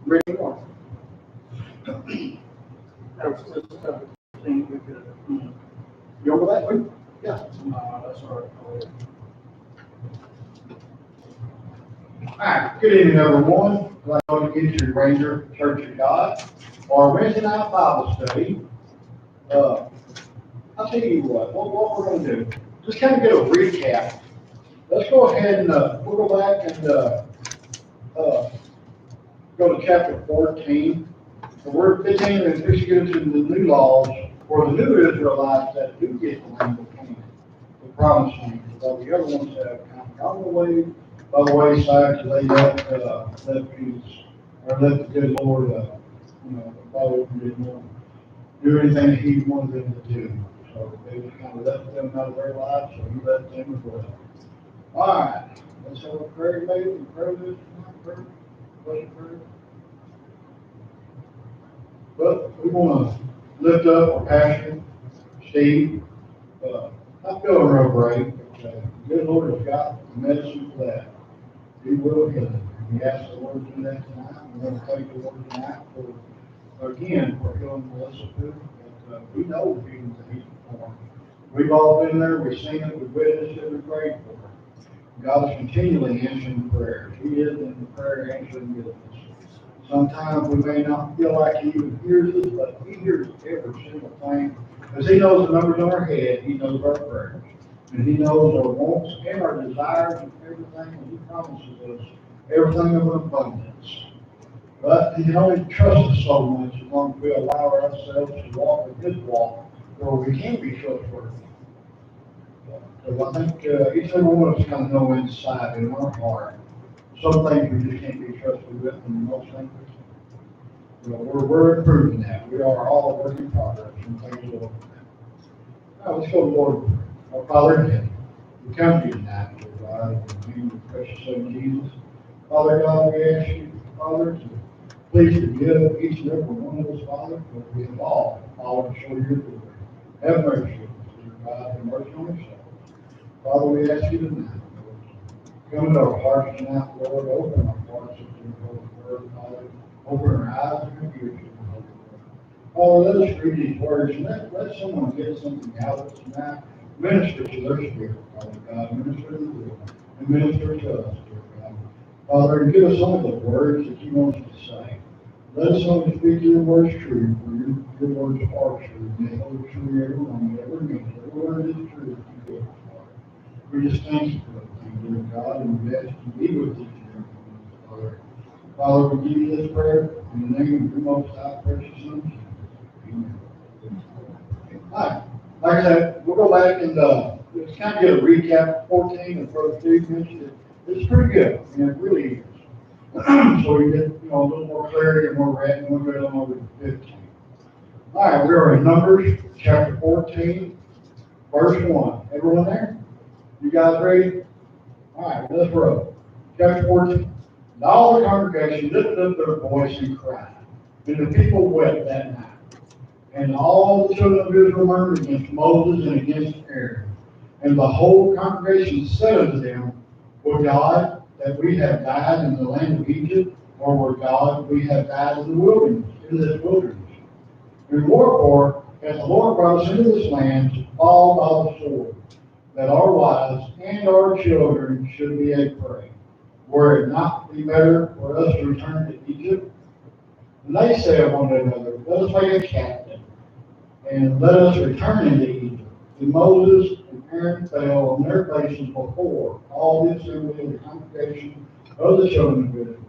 Ready to go. That's just a thing we could, You over that way? Yeah. that's all right. All right, good evening, everyone. Glad to get you Ranger Church of God, our Wednesday night Bible study. I'll tell you what we're going to do. Just kind of get a recap. Let's go ahead and we'll go back and go to chapter 14. So we're beginning to get into the new laws for the new Israelites that do get the land of Canaan, the promised land. Because the other ones have kind of gone away by the wayside till they let peace or let the good Lord, follow and didn't do anything that He wanted them to do. So they just kind of left them out of their lives, so He let them as well. All right, let's have a prayer, maybe, and pray this prayer. Prayer. But we want to lift up our pastor, Steve. Not feeling real great, but the good Lord has got the medicine for that. He will heal him. We ask the Lord to do that tonight. We're going to thank the Lord tonight for healing Melissa too. But we know the healing that He's performed. We've all been there. We've seen it. We've witnessed it. We've prayed for her. God is continually answering prayers. He is in the prayer answering business. Sometimes we may not feel like He even hears us, but He hears every single thing. Because He knows the numbers on our head, He knows our prayers. And He knows our wants and our desires and everything, and He promises us everything of an abundance. But He can only trust us so much as long as we allow ourselves to walk in His walk where we can be trustworthy. So I think each and every one of us kind of know inside in our heart some things we just can't be trusted with, and most things we're improving that. We are all a work in progress, and things will look at. Now let's go to the Lord. Our Father in heaven, we come to you tonight, Lord God, in the name of the precious Son Jesus. Father God, we ask you, Father, to please forgive each and every one of us, Father, for we have all fallen short of your glory. Have mercy on us, dear God, and mercy on yourself. Father, we ask you tonight, come into our hearts tonight, Lord. Open our hearts to your holy word, Father. Open our eyes and our ears to your holy word. Father, let us read these words and let someone get something out of it tonight. Minister to their spirit, Father God. Minister to them and minister to us, dear God. Father, and give us only the words that you want us to say. Let us only speak your words true, for your words are true. And they hold true everyone, whatever it means. Every word is true if you give us, Father. We just thank you for everything, dear God, and we ask you to be with each and every one, Father. Father, we give you this prayer in the name of your most high precious Son, Jesus. Amen. All right. Like I said, we'll go back and let's kind of get a recap of 14 and Brother Steve mentioned it. It's pretty good. I mean, it really is. So we get a little more clarity and more read, and we'll go on over to 15. All right, we are in Numbers chapter 14, verse 1. Everyone there? You guys ready? All right, let's roll. Chapter 14. And all the congregation lifted up their voice and cried, and the people wept that night. And all the children of Israel murmured against Moses and against Aaron. And the whole congregation said unto them, Would God that we have died in the land of Egypt, or would God we have died in the wilderness, in this wilderness? And wherefore, as the Lord brought us into this land to fall by the sword, that our wives and our children should be a prey. Were it not be better for us to return to Egypt? And they said one to another, Let us make a captain, and let us return into Egypt. And Moses and Aaron fell on their faces before all the assembly of the congregation of the children of Israel.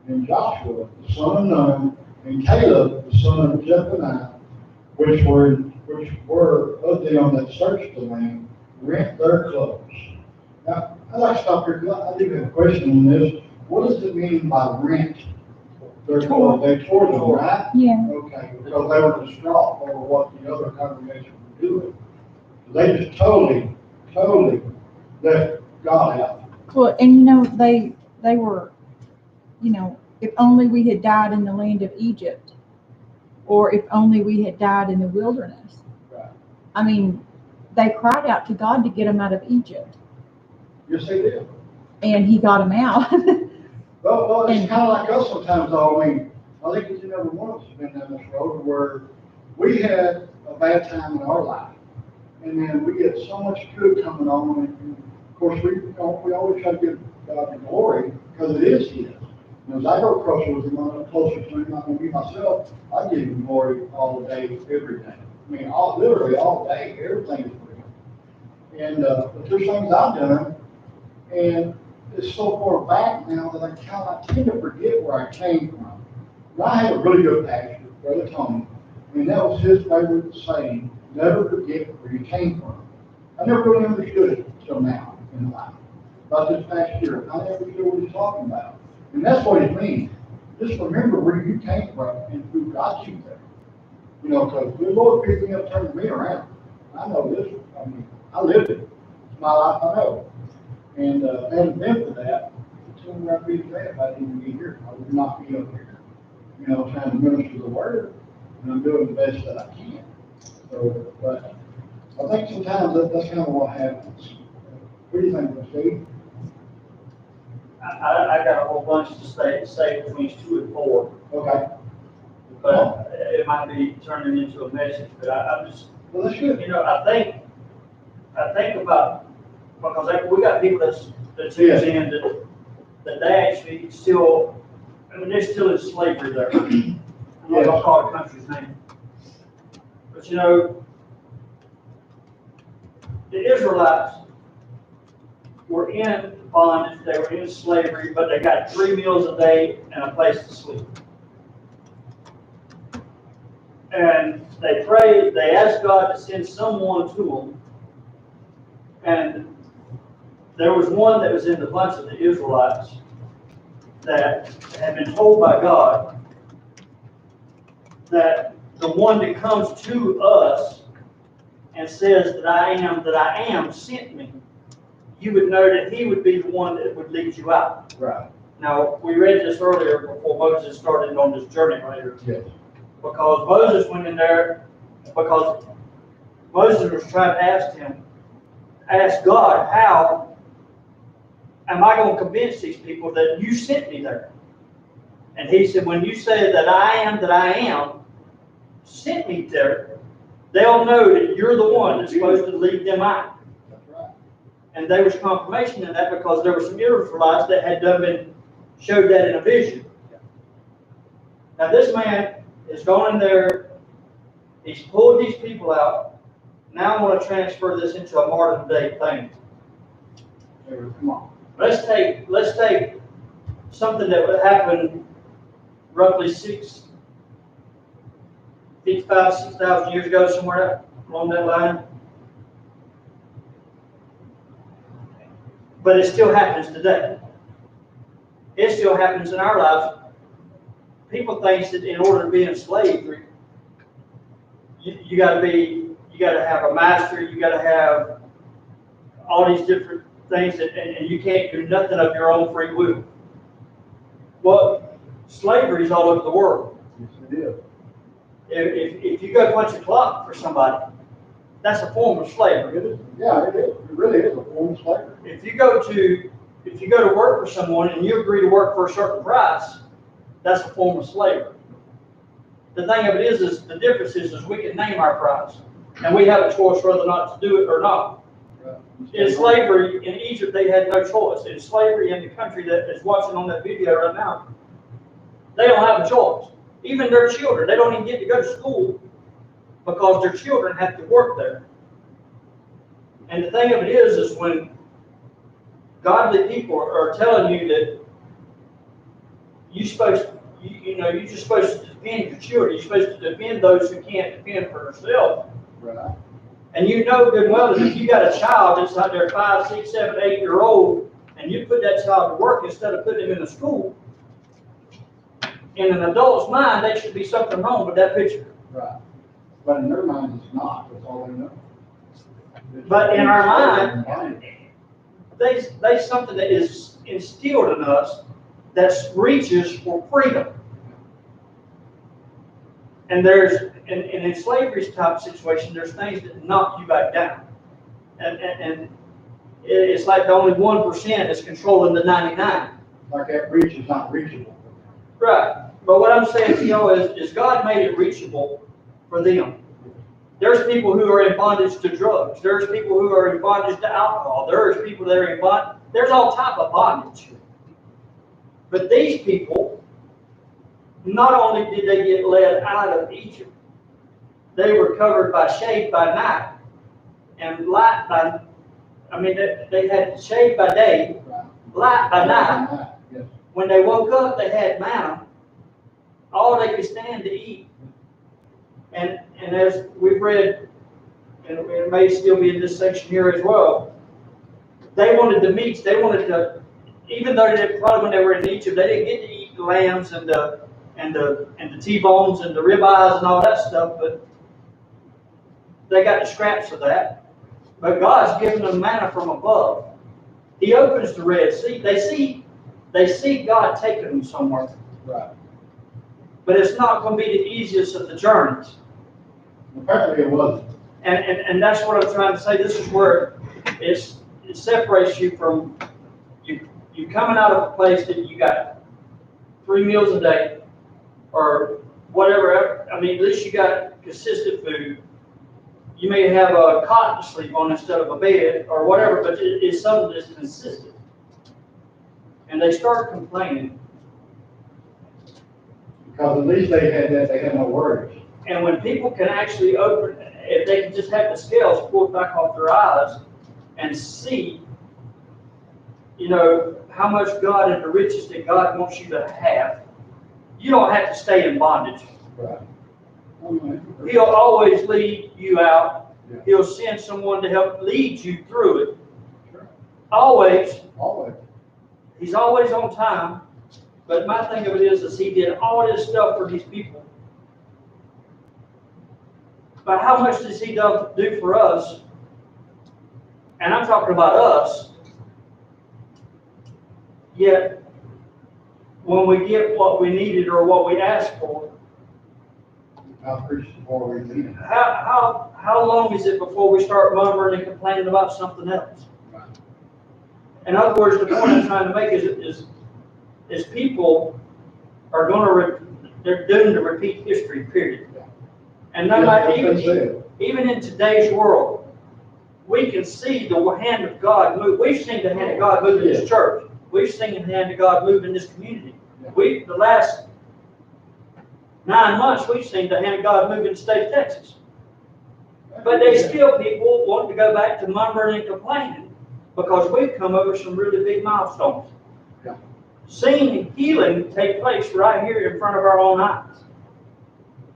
And Joshua, the son of Nun, and Caleb, the son of Jephunneh, which were of them that searched the land, rent their clothes. Now, I'd like to stop here because I do have a question on this. What does it mean by rent their clothes? They tore them, right? Yeah. Okay, because they were distraught over what the other congregation were doing. They just totally left God out. Well, and they were, if only we had died in the land of Egypt, or if only we had died in the wilderness. Right. I mean, they cried out to God to get them out of Egypt. Yes, they did. And He got them out. Well, it's And- kind of like us sometimes, though. I mean, I think each and every one of us has been down this road where we had a bad time in our life. And then we get so much good coming on, and of course, we always try to give God the glory, because it is His. And as I go closer with Him, I'm closer to Him, I'm gonna be myself, I give Him glory all day, every day. I mean, literally all day, everything is for Him. And, but there's things I've done, and it's so far back now that I tend to forget where I came from. And I had a really good pastor, Brother Tony, and that was his favorite saying, never forget where you came from. I never really understood it till now in life. About this past year, I never understood what he's talking about. And that's what it means. Just remember where you came from and who got you there. You know, because the Lord picked me up, turned me around. I know this, I mean, I lived it. It's my life, I know. And if it hadn't been for that, it's where I'd be today if I didn't be here. I would not be up here, you know, trying to minister the word, and I'm doing the best that I can. So, but I think sometimes that's kind of what happens. What do you think, Steve? I got a whole bunch to say between 2 and 4, Okay, but it might be turning into a message, but I'm just, well, that's good. you know, I think about, because we got people that tunes in that they actually still, I mean, they're still in slavery there. I'm not gonna call the country's name. But you know, the Israelites were in bondage, they were in slavery, but they got 3 meals a day and a place to sleep. And they prayed, they asked God to send someone to them. And there was one that was in the bunch of the Israelites that had been told by God that the one that comes to us and says that I am sent me, you would know that he would be the one that would lead you out. Right. Now, we read this earlier before Moses started on this journey right here. Yes. Because Moses went in there, because Moses was trying to ask God, how am I going to convince these people that you sent me there? And he said, when you say that I am sent me there, they'll know that you're the one that's supposed to lead them out. That's right. And there was confirmation in that because there were some Israelites that had showed that in a vision. Now this man has gone in there, he's pulled these people out. Now I want to transfer this into a modern day thing. Come on. Let's take something that would happen roughly 6,000 years ago, somewhere along that line. But it still happens today. It still happens in our lives. People think that in order to be enslaved, you got to have a master. You got to have all these different things, and you can't do nothing of your own free will. Well, slavery is all over the world. Yes, it is. If you go punch a clock for somebody, that's a form of slavery. It is. Yeah, it is. It really is a form of slavery. If you go to work for someone and you agree to work for a certain price, that's a form of slavery. The thing of it is the difference is we can name our price, and we have a choice whether or not to do it or not. Right. In slavery in Egypt, they had no choice. In slavery in the country that is watching on that video right now, they don't have a choice. Even their children, they don't even get to go to school because their children have to work there. And the thing of it is when godly people are telling you that you're just supposed to defend your children, you're supposed to defend those who can't defend for themselves. Right. And you know good well that if you got a child that's out there 5, 6, 7, 8-year-old, and you put that child to work instead of putting him in a school, in an adult's mind, there should be something wrong with that picture. Right. But in their mind, it's not. That's all they know. But in our mind, there's something that is instilled in us that reaches for freedom. And in slavery type situation, there's things that knock you back down. And it's like the only 1% is controlling the 99. like that reach is not reachable. Right. But what I'm saying to you is God made it reachable for them. There's people who are in bondage to drugs. There's people who are in bondage to alcohol. There's people that are in bondage. There's all type of bondage. But these people, not only did they get led out of Egypt, they were covered by shade by night and light by, they had shade by day, light by night. Yes. When they woke up, they had manna, all they could stand to eat. And as we've read, and it may still be in this section here as well, they wanted the meats. They wanted to, even though probably when they were in Egypt, they didn't get to eat the lambs and the T-bones and the ribeyes and all that stuff, but they got the scraps of that. But God's given them manna from above. He opens the Red Sea. They see God taking them somewhere. Right. But it's not going to be the easiest of the journeys. Apparently it wasn't. And that's what I'm trying to say. This is where it separates you from you coming out of a place that you got 3 meals a day or whatever. At least you got consistent food. You may have a cot to sleep on instead of a bed or whatever, but it's something that's consistent. And they start complaining. Because at least they had that, they had no worries. And when people can actually if they can just have the scales pulled back off their eyes and see, how much God and the riches that God wants you to have, you don't have to stay in bondage. Right. He'll always lead you out. Yeah. He'll send someone to help lead you through it. Sure. Always. Always. He's always on time. But my thing of it is he did all this stuff for these people. But how much does he do for us? And I'm talking about us. Yet, when we get what we needed or what we asked for, I'll preach before we leave. how long is it before we start murmuring and complaining about something else? Right. In other words, the point I'm trying to make is people are they're doomed to repeat history, period. Yeah. And no matter, That's what they said. even in today's world, we can see the hand of God move. We've seen the hand of God move in this church. We've seen the hand of God move in this community. Yeah. The last 9 months, we've seen the hand of God move in the state of Texas. But they still people want to go back to murmuring and complaining because we've come over some really big milestones. Yeah. Seeing healing take place right here in front of our own eyes.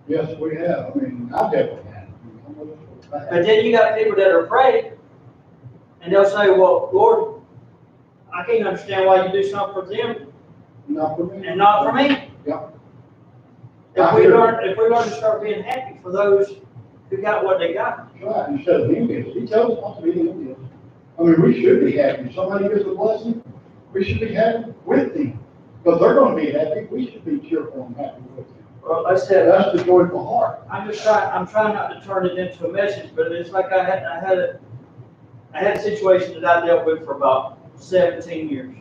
Yes, we have. I definitely have. But then you got people that are afraid, and they'll say, well, Lord, I can't understand why you do something for them Not for me. and not for me. Yeah. If we learn to start being happy for those who got what they got. Right, instead of envious. He tells us not to be envious. We should be happy. If somebody gets a blessing, we should be happy with them. Because they're going to be happy. We should be cheerful and happy with them. Well, I said, That's the joyful heart. I'm trying not to turn it into a message, but it's like I had a situation that I dealt with for about 17 years.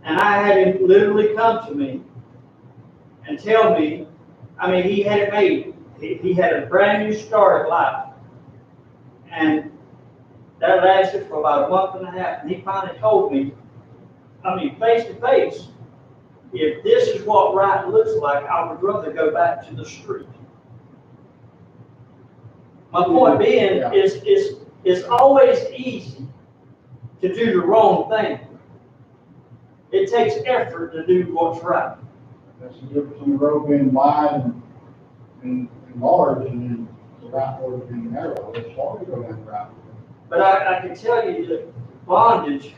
And I had him literally come to me and tell me, he had it made. He had a brand new start at life. And that lasted for about a month and a half. And he finally told me, face to face, if this is what right looks like, I would rather go back to the street. My point being it's always easy to do the wrong thing. It takes effort to do what's right. That's the difference in the road being wide and large, and then the right road being narrow. It's hard to go down the right. But I can tell you that bondage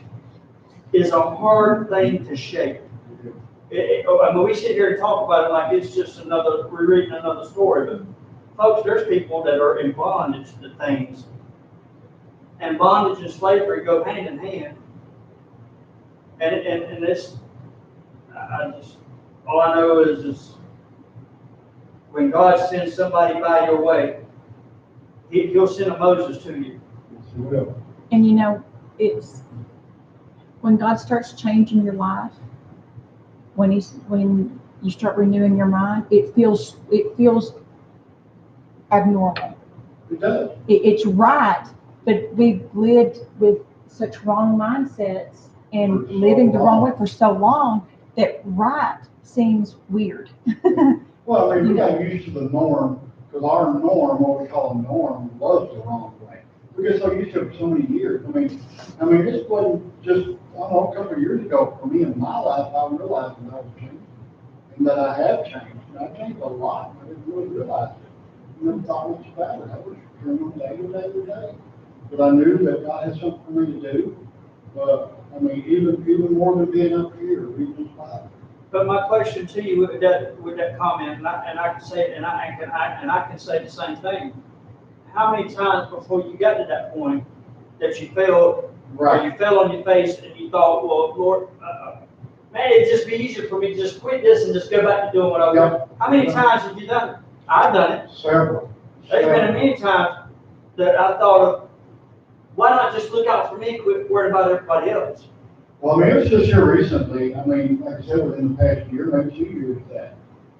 is a hard thing to shake. We sit here and talk about it like it's just we're reading another story, but folks, there's people that are in bondage to things. And bondage and slavery go hand in hand. And this, all I know is when God sends somebody by your way, He'll send a Moses to you. Yes, he will. And it's when God starts changing your life, when you start renewing your mind, it feels abnormal. It does. It's right, but we've lived with such wrong mindsets and For so living the wrong way long. for so long that right seems weird. Well, I mean, we got used to the norm, because our norm, what we call a norm, was the wrong way. We get so used to it for so many years. I mean, this wasn't just, I don't know, a couple of years ago, for me in my life, I realized that I was changing, and that I have changed. And I changed a lot, I didn't really realize it. Never thought much about it. I was doing day to day to day. But I knew that God had something for me to do. But, I mean, even more than being up here, reading this Bible. But my question to you with that comment, and I can say it, and I can say the same thing. How many times before you got to that point that you failed, or you fell on your face and you thought, well, Lord, man, it'd just be easier for me to just quit this and just go back to doing what I was. How many times have you done it? I've done it. Several. There's been many times that I thought of, why not just look out for me, quit worrying about everybody else? Well, I mean, it was just here recently, I mean, like I said, within the past year, maybe 2 years, that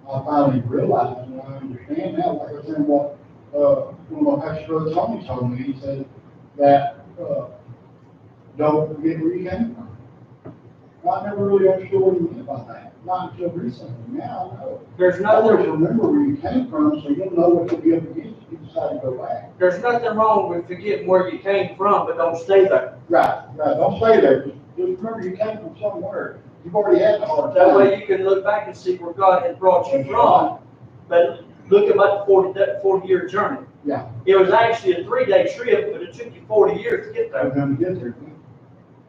I finally realized, and I understand now, like I was saying, what, one of my pastor brothers Tony told me, he said that, don't forget where you came from. I never really understood what he meant by that, not until recently. Now I know. There's Always nothing, remember where you came from, so you'll know what you'll be up against if you decide to go back. there's nothing wrong with forgetting where you came from, but don't stay there. Right, don't stay there, just remember you came from somewhere. You've already had the hard That time. way you can look back and see where God has brought you from. But look about that 40-year journey. Yeah. It was actually a 3-day trip, but it took you 40 years to get I was there. gonna get there.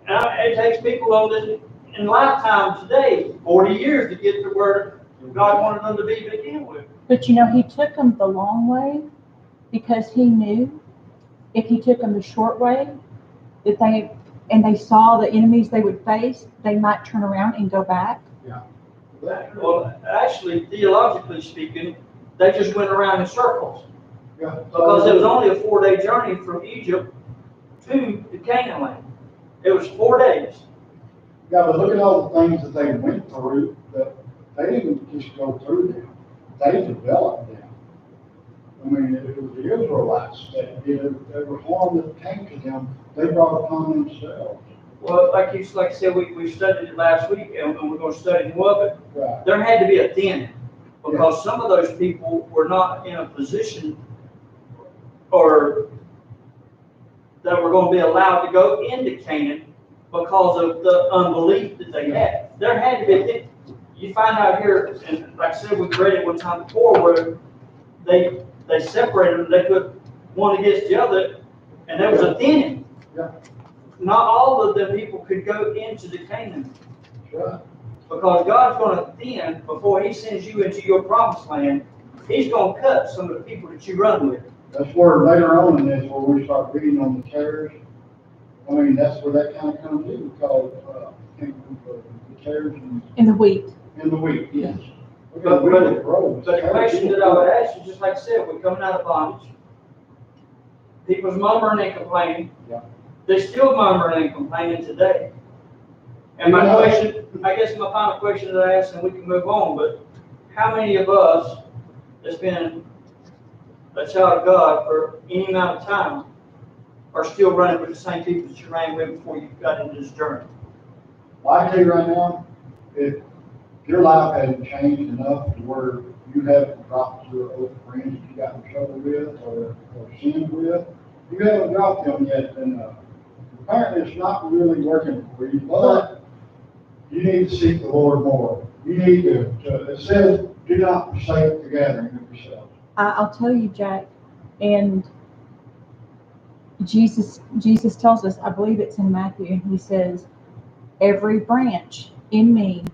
It takes people in lifetime today, 40 years to get to where God wanted them to be to begin with. But you know, he took them the long way because he knew if he took them the short way, that they saw the enemies they would face, they might turn around and go back. Well, actually, theologically speaking, they just went around in circles. Yeah. Because it was only a 4-day journey from Egypt to the Canaan land. It was 4 days. Yeah, but look at all the things that they went through, that they didn't just go through them, they developed them. I mean, it was the Israelites that did every harm that came to them, they brought upon themselves. Well, like I said, we studied it last week, and we're going to study more of it. Right. There had to be a thinning, because some of those people were not in a position or that were going to be allowed to go into Canaan because of the unbelief that they had. There had to be a thinning. You find out here, and like I said, we read it one time before, where they separated them, they put one against the other, and there was a thinning. Yeah. Not all of the people could go into the Canaan. Right. Because God's going to thin, before he sends you into your promised land, he's going to cut some of the people that you run with. That's where later on in this, where we start reading on the tares. I mean, that's where that kind of comes in, because, the tares In the wheat. and the wheat, yes. But But the question that I would ask you, just like I said, we're coming out of bondage. People's murmuring and complaining. Yeah. They're still murmuring and complaining today. And my question, I guess my final question that I ask, and we can move on, but how many of us that's been a child of God for any amount of time are still running with the same people that you ran with before you got into this journey? Well, I can tell you right now, if your life hasn't changed enough to where you haven't dropped your old friends that you got in trouble with or sinned with, you haven't dropped them yet, then apparently it's not really working for you. But you need to seek the Lord more. You need to it says, do not forsake the gathering of yourselves. I'll tell you, Jack, and Jesus tells us, I believe it's in Matthew, he says, every branch in me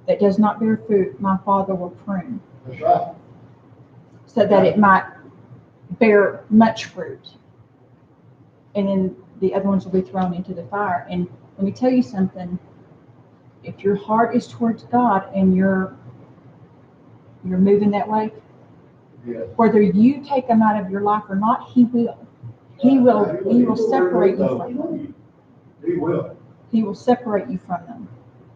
that does not bear fruit, my Father will prune. That's right. So that it might bear much fruit. And then the other ones will be thrown into the fire. And let me tell you something, if your heart is towards God and you're moving that way, Yes. whether you take them out of your life or not, he will. He will separate you from them. He will. He will separate you from them.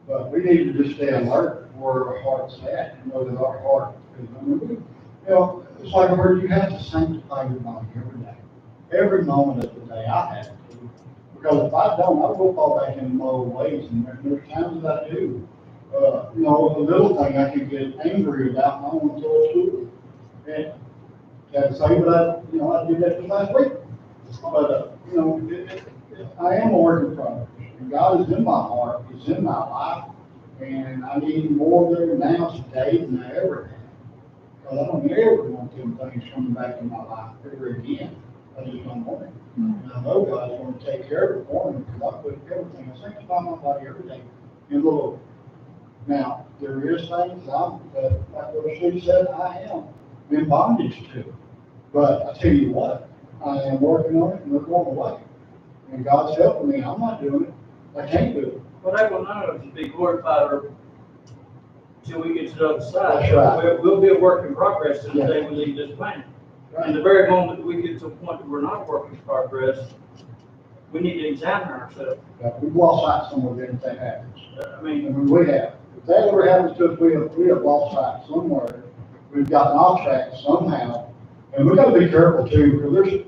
But we need to just stay alert where our heart's at, and know that our heart is, I mean, it's like where you have to sanctify your body every day. Every moment of the day I have to. Because if I don't, I will fall back into my old ways, and there's times that I do. A little thing I can get angry about, and I want to throw a stool. And can't say, but I did that last week. But, I am a work in progress. And God is in my heart, He's in my life, and I need more there now today than I ever have. Because I don't ever want them things coming back in my life ever again. I just don't want it. And I know God's going to take care of it for me, because I put everything, I think about my body every day in the Lord. Now, there is things that, like what she said, I am in bondage to. But I tell you what, I am working on it, and they're going away. And God's helping me. I'm not doing it. I can't do it. Well, they will not to be glorified or till we get to the other side. That's right. We'll be a work in progress to the Yeah. day we leave this planet. And Right. the very moment that we get to a point that we're not a work in progress, we need to examine ourselves. We've lost sight somewhere if that happens. I mean, We have. If that ever happens to us, we have lost sight somewhere. We've gotten off track somehow. And we've got to be careful too, because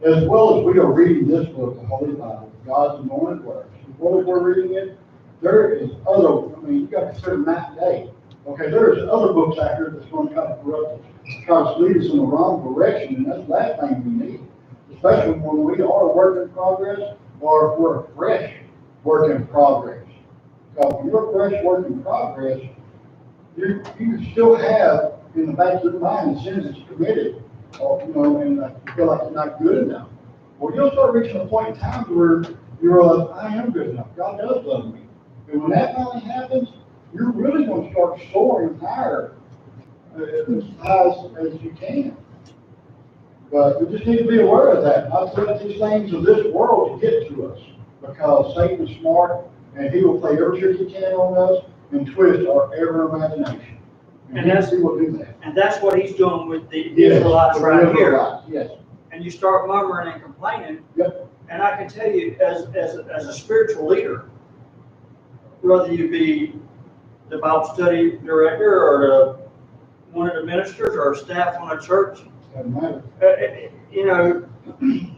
as well as we are reading this book, the Holy Bible, God's anointed words, as well as we're reading it, there is you got to consider night and day. Okay, there's other books out here that's going to try to corrupt us, try to lead us in the wrong direction, and that's the last thing we need. Especially when we are a work in progress, or if we're a fresh work in progress. Because when you're a fresh work in progress, you still have in the back of your mind the sins that you committed, or, and you feel like you're not good enough. Well, you'll start reaching a point in time where you're like, I am good enough. God does love me. And when that finally happens, you're really going to start soaring higher as high as you can. But we just need to be aware of that, not to let these things of this world get to us. Because Satan is smart, and he will play every trick he can on us and twist our every imagination. And that's- he will do that. and that's what he's doing with the Yes, Israelites the right here. Israelites, yes. And you start murmuring and complaining. Yep. And I can tell you, as a spiritual leader, whether you be the Bible study director or one of the ministers or staff on a church, Doesn't matter.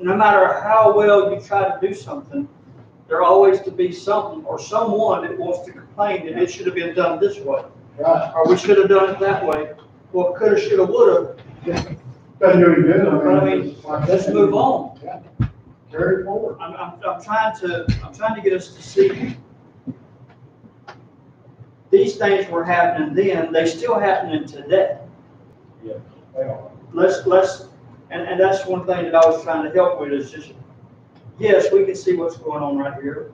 no matter how well you try to do something, there always to be something or someone that wants to complain that it should have been done this way, Right. or we should have done it that way. Well, coulda, shoulda, woulda. Doesn't do any good. I mean, it's like- let's move on. Yeah. Carry it forward. I'm trying to get us to see these things were happening then, they still happening today. Yes, they are. And that's one thing that I was trying to help with is just, yes, we can see what's going on right here,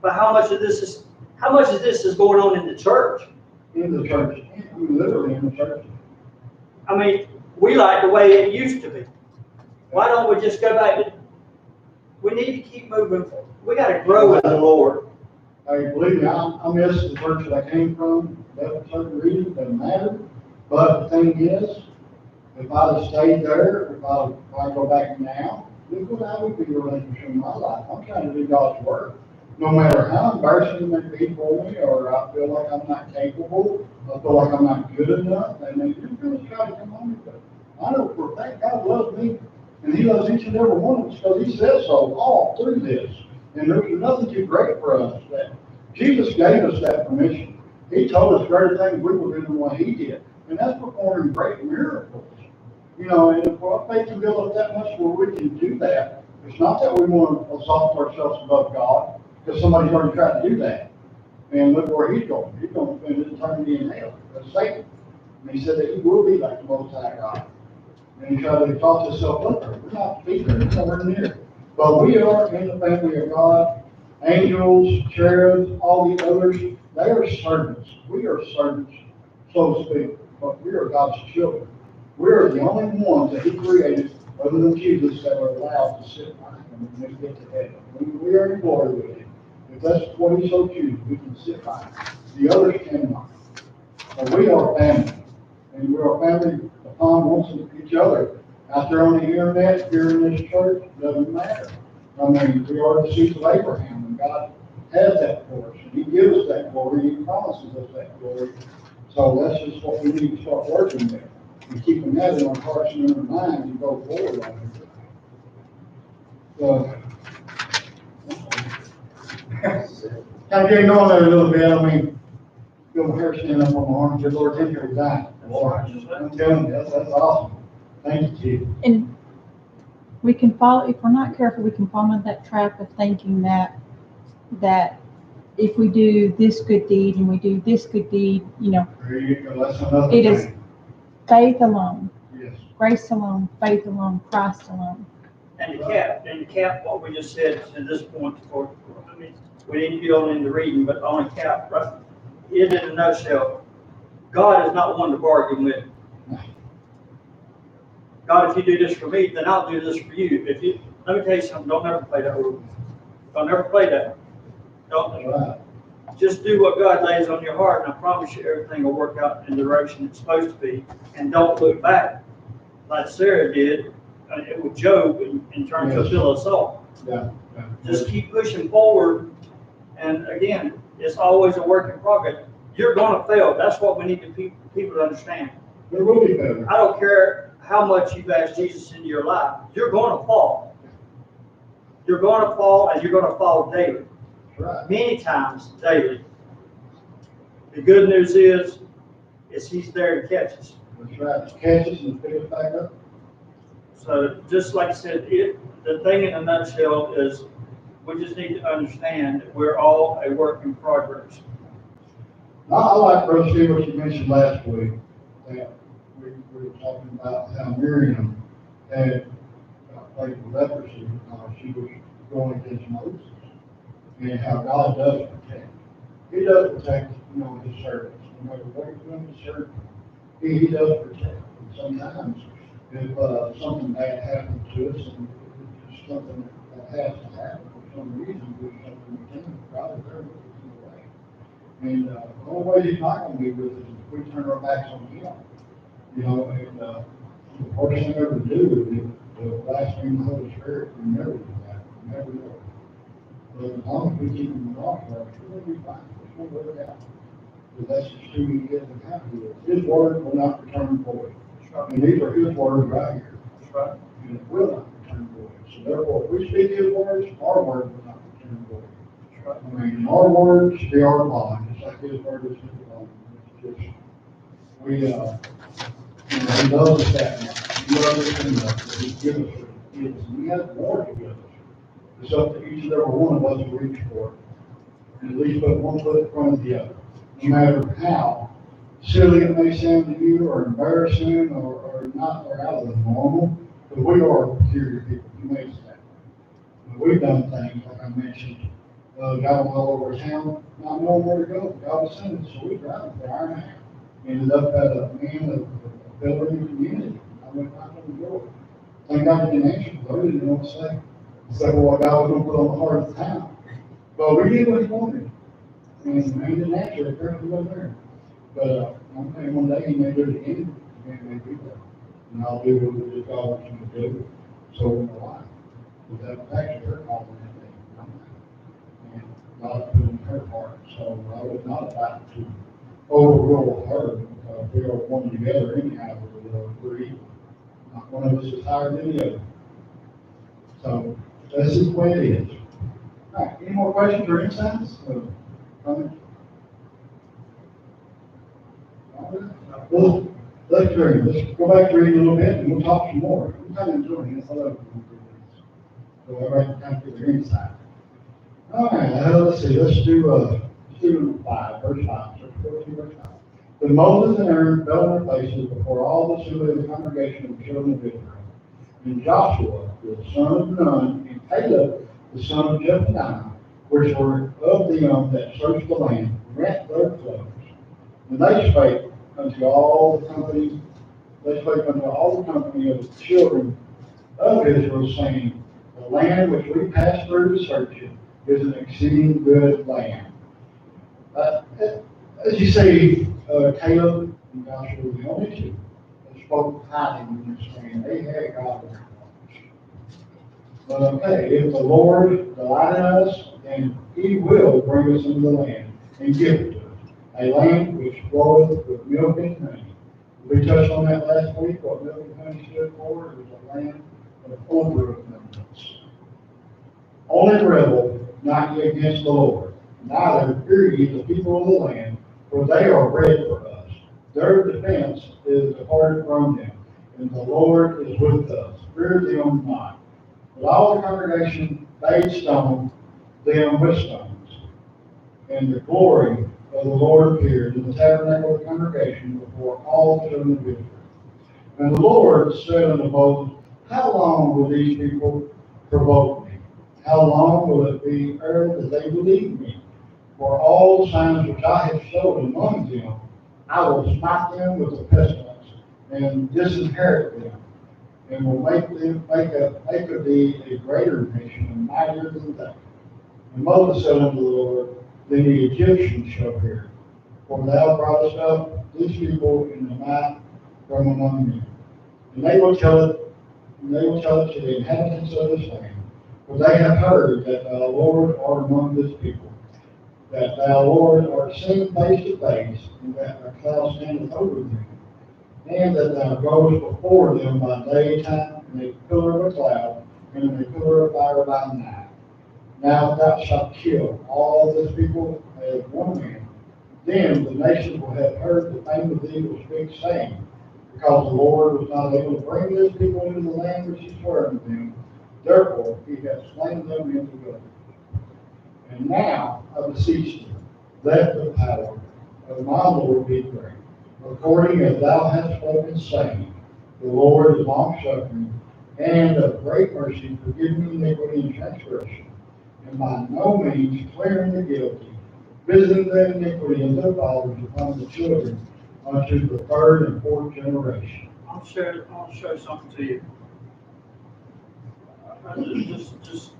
but how much of this is going on in the church? In the church, literally in the church. I mean, we like the way it used to be. Why don't we just go back to, we need to keep moving forward. We gotta grow in the Lord. Hey, believe me, I miss the church that I came from. That was certain reason, doesn't matter. But the thing is, if I'd have stayed there, if I go back now, look what I would be relinquishing my life. I'm trying to do God's work. No matter how embarrassing it may be for me, or I feel like I'm not capable, I feel like I'm not good enough, and then you're going to try to come on with it. I know for a fact God loves me, and He loves each and every one of us, because He says so all through this. And there's nothing too great for us. That Jesus gave us that permission. He told us greater things we will do than what He did. And that's performing great miracles. And if our faith can build up that much where we can do that, it's not that we want to exalt ourselves above God, because somebody's already tried to do that. And look where he's going. He's going to spend his eternity in hell. That's Satan. And he said that he will be like the Most High God. And he tried to exalt himself up there. We're not to be there. We're nowhere near. But we are in the family of God. Angels, cherubs, all the others, they are servants. We are servants, so to speak. But we are God's children. We are the only ones that He created, other than Jesus, that are allowed to sit by Him when we get to heaven. We are in glory with Him. If that's what He so chooses, we can sit by Him. The others cannot. But we are family. And we are family upon one each other. Out there on the internet, here in this church, doesn't matter. I mean, we are the seed of Abraham, and God has that for us, and He gives us that glory, He promises us that glory. So that's just what we need to start working with, and keeping that in our hearts and in our minds and go forward on it. So, kind of getting on there a little bit, I mean, feel my hair stand up on my arm, good Lord, take care of that. I'm telling you, that's awesome. Thank you, And we can fall, if we're not careful, we can fall into that trap of thinking that if we do this good deed and we do this good deed, there you go, that's another It is- thing. faith alone, Yes, grace alone, faith alone, Christ alone. And to cap what we just said to this point, I mean, we need to get on into reading, but on a cap, right? In a nutshell, God is not one to bargain with. God, if you do this for me, then I'll do this for you. Let me tell you something, don't ever play that rule. Don't ever play that. that's right. Just do what God lays on your heart, and I promise you everything will work out in the direction it's supposed to be. And don't look back, like Sarah did with Job in terms of pillow of salt. Yeah. Just keep pushing forward. And again, it's always a work in progress. You're going to fail. That's what we need people to understand. There will be better. I don't care how much you've asked Jesus into your life. You're going to fall. You're going to fall, and you're going to fall daily. That's right. Many times daily. The good news is He's there to catch us. That's right. Just catch us and pick us back up. So just like I said, the thing in a nutshell is we just need to understand that we're all a work in progress. I like, Brother Steve, what you mentioned last week, that we were talking about how Miriam had plagued with leprosy, she was going against Moses, and how God does protect. He does protect, His servants, no matter what He's doing to serve them. He does protect. And sometimes, if something bad happens to us, and it's something that has to happen for some reason, there's something we can, God is there with us in the way. And the only way He's not going to be with us is if we turn our backs on Him. And the worst thing ever to do is to blaspheme the Holy Spirit. We never do that. We never do it. But as long as we keep Him in our heart, we'll be fine. We'll work it out. Because that's just who He is and how He is. His word will not return void. And these are His words right here. That's right. And it will not return void. So therefore, if we speak His words, our word will not return void. That's right. I mean, our words should be our bond, just like His word is His bond. It's just, He loves us that much. He loves us enough that He gives us what He gives us. And He has more to give us. It's up to each and every one of us to reach for it. And at least put one foot in front of the other. No matter how silly it may sound to you, or embarrassing, or not, or out of the normal, but we are peculiar people. He makes that. We've done things, like I mentioned, got well over town, not knowing where to go. God was sending us, so we drove for an hour and a half. Ended up at a man of a builder in the community. I went out on the door. Thank God he didn't answer, because I didn't know what to say. I said, well, God was going to put on the heart of the town. But we did what he wanted. And he didn't answer, apparently he wasn't there. But I'm saying one day he may do it again, and may be there. And I'll do what God wants me to do. So in my life. Because that was actually her calling that day. And God put it in her heart. So I was not about to overrule her, because we are one together anyhow, we're equal. Not one of us is higher than the other. So that's just the way it is. All right, any more questions or insights? Comments? Well, let's go back to reading a little bit and we'll talk some more. I'm kind of enjoying this. I love it. So everybody can kind of get their insight. All right, let's see. Let's do 5, verse 5. Chapter 14, verse 5. Then Moses and Aaron fell on their faces before all the assembly of the congregation of the children of Israel. And Joshua, the son of Nun, and Caleb, the son of Jephunneh, which were of them that searched the land, rent their clothes. And they spake unto all the company, of the children of Israel, saying, the land which we passed through to search it is an exceeding good land. As you see, Caleb and Joshua were the only two that spoke highly in this land. They had God in their hearts. But okay, if the Lord delight in us, then he will bring us into the land and give it to us. A land which floweth with milk and honey. We touched on that last week, what milk and honey stood for. It was a land of overabundance. Only rebel, not ye against the Lord. Neither fear ye the people of the land, for they are bread for us. Their defense is departed from them, and the Lord is with us. Fear them not. But all the congregation bade stone them with stones. And the glory of the Lord appeared in the tabernacle of the congregation before all the children of Israel. And the Lord said unto Moses, how long will these people provoke me? How long will it be ere that they believe me? For all the signs which I have showed among them, I will smite them with the pestilence, and disinherit them, and will make of thee a greater nation and mightier than they. And Moses said unto the Lord, then the Egyptians shall hear, for thou broughtest up these people in the night from among them. And they will tell it to the inhabitants of this land, for they have heard that thou, Lord, art among this people, that thou, Lord, art seen face to face, and that a cloud standeth over them, and that thou goest before them by daytime in a pillar of a cloud, and in a pillar of fire by night. Now thou shalt kill all this people as one man. Then the nations will have heard the fame of thee will speak, saying, because the Lord was not able to bring this people into the land which he swore unto them, therefore he hath slain them in the wilderness. And now I beseech thee, let the power of my Lord be great, according as thou hast spoken, saying, the Lord is long-suffering, and of great mercy, forgiving iniquity and transgression, and by no means clearing the guilty, visiting the iniquity of their fathers upon the children unto the third and fourth generation. I'll show something to you. Just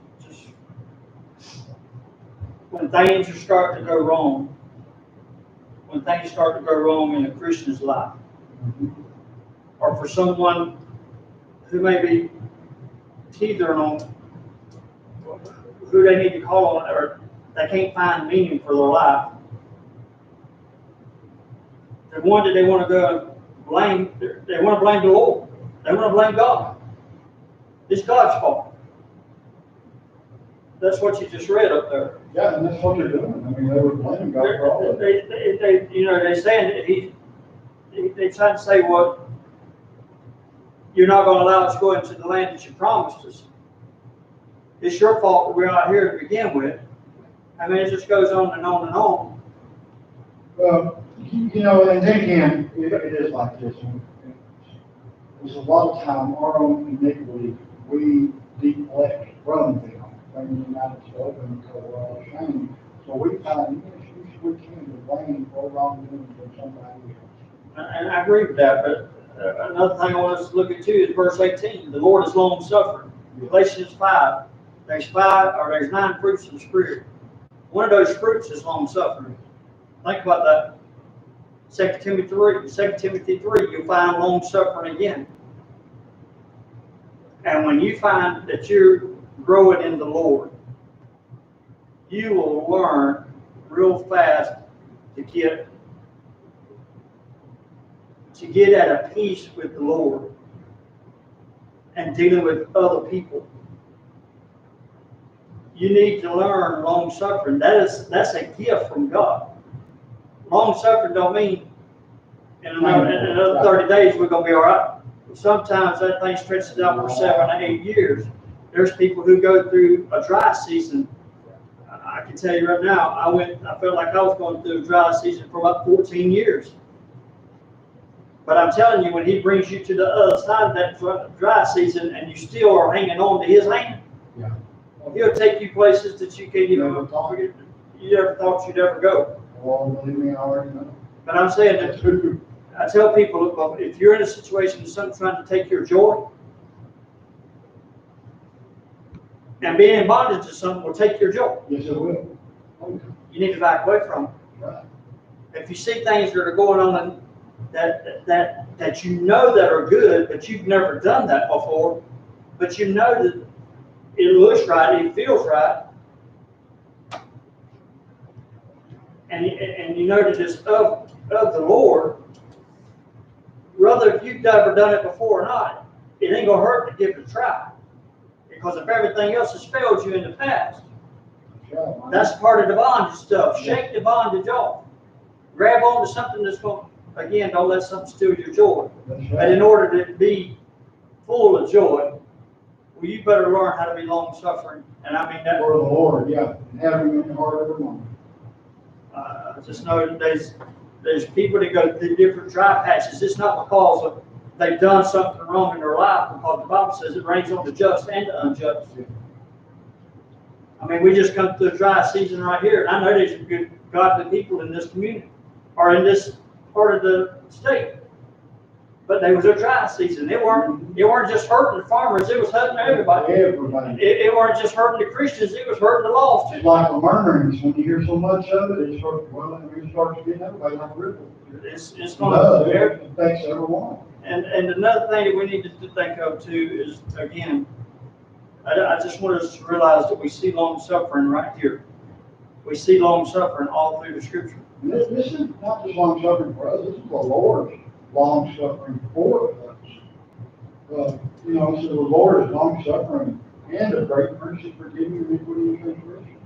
when things are starting to go wrong, in a Christian's life, or for someone who may be teetering on who they need to call on, or they can't find meaning for their life, the one that they want to go blame, they want to blame the Lord. They want to blame God. It's God's fault. That's what you just read up there. Yeah, and that's what they're doing. I mean, they were blaming God for all of it. They're saying that they trying to say, well, you're not going to allow us to go into the land that you promised us. It's your fault that we're not here to begin with. I mean, it just goes on and on and on. Well, and then again, it is like this. There's a lot of time our own iniquity, we deflect from them. From the United States, and because we're all ashamed. So we find we can blame for wrongdoing from somebody else. And I agree with that, but another thing I want us to look at too is verse 18. The Lord is long suffering. Galatians 5. There's 9 fruits of the Spirit. One of those fruits is long suffering. Think about that. 2 Timothy 3, you'll find long suffering again. And when you find that you're growing in the Lord, you will learn real fast to get at a peace with the Lord and dealing with other people. You need to learn long suffering. That's a gift from God. Long suffering don't mean in another 30 days we're going to be all right. Sometimes that thing stretches out for 7 to 8 years. There's people who go through a dry season. I can tell you right now, I felt like I was going through a dry season for about 14 years. But I'm telling you, when he brings you to the other side of that dry season and you still are hanging on to his hand, he'll take you places that you can't even you never thought you'd ever go. Well, believe me, I already know. But I'm saying that I tell people, look, if you're in a situation of something trying to take your joy, and being in bondage to something will take your joy. Yes, it will. You need to back away from it. Right. If you see things that are going on that you know that are good, but you've never done that before, but you know that it looks right, it feels right. And you know that it's of the Lord, whether if you've ever done it before or not, it ain't gonna hurt to give it a try. Because if everything else has failed you in the past, that's part of the bondage stuff. Shake the bondage off. Grab on to something that's going, again, don't let something steal your joy. But in order to be full of joy, well, you better learn how to be long suffering. And I mean that. For the Lord, yeah, and having in the heart every moment. Just know that there's people that go through different dry patches. It's not because of they've done something wrong in their life, because the Bible says it rains on the just and the unjust. I mean, we just come through a dry season right here, and I know there's good godly people in this community or in this part of the state. But there was a dry season. It weren't just hurting the farmers, it was hurting everybody. Everybody. It weren't just hurting the Christians, it was hurting the lost It's too. like the murmurings, when you hear so much of it, it starts getting everybody like a ripple. It's It gonna does, it affects everyone. And another thing that we need to think of too is, again, I just want us to realize that we see long suffering right here. We see long suffering all through the scripture. And this is not just long suffering for us, this is the Lord's long suffering for us. You know, so the Lord is long suffering and a great mercy, forgiving iniquity and transgression.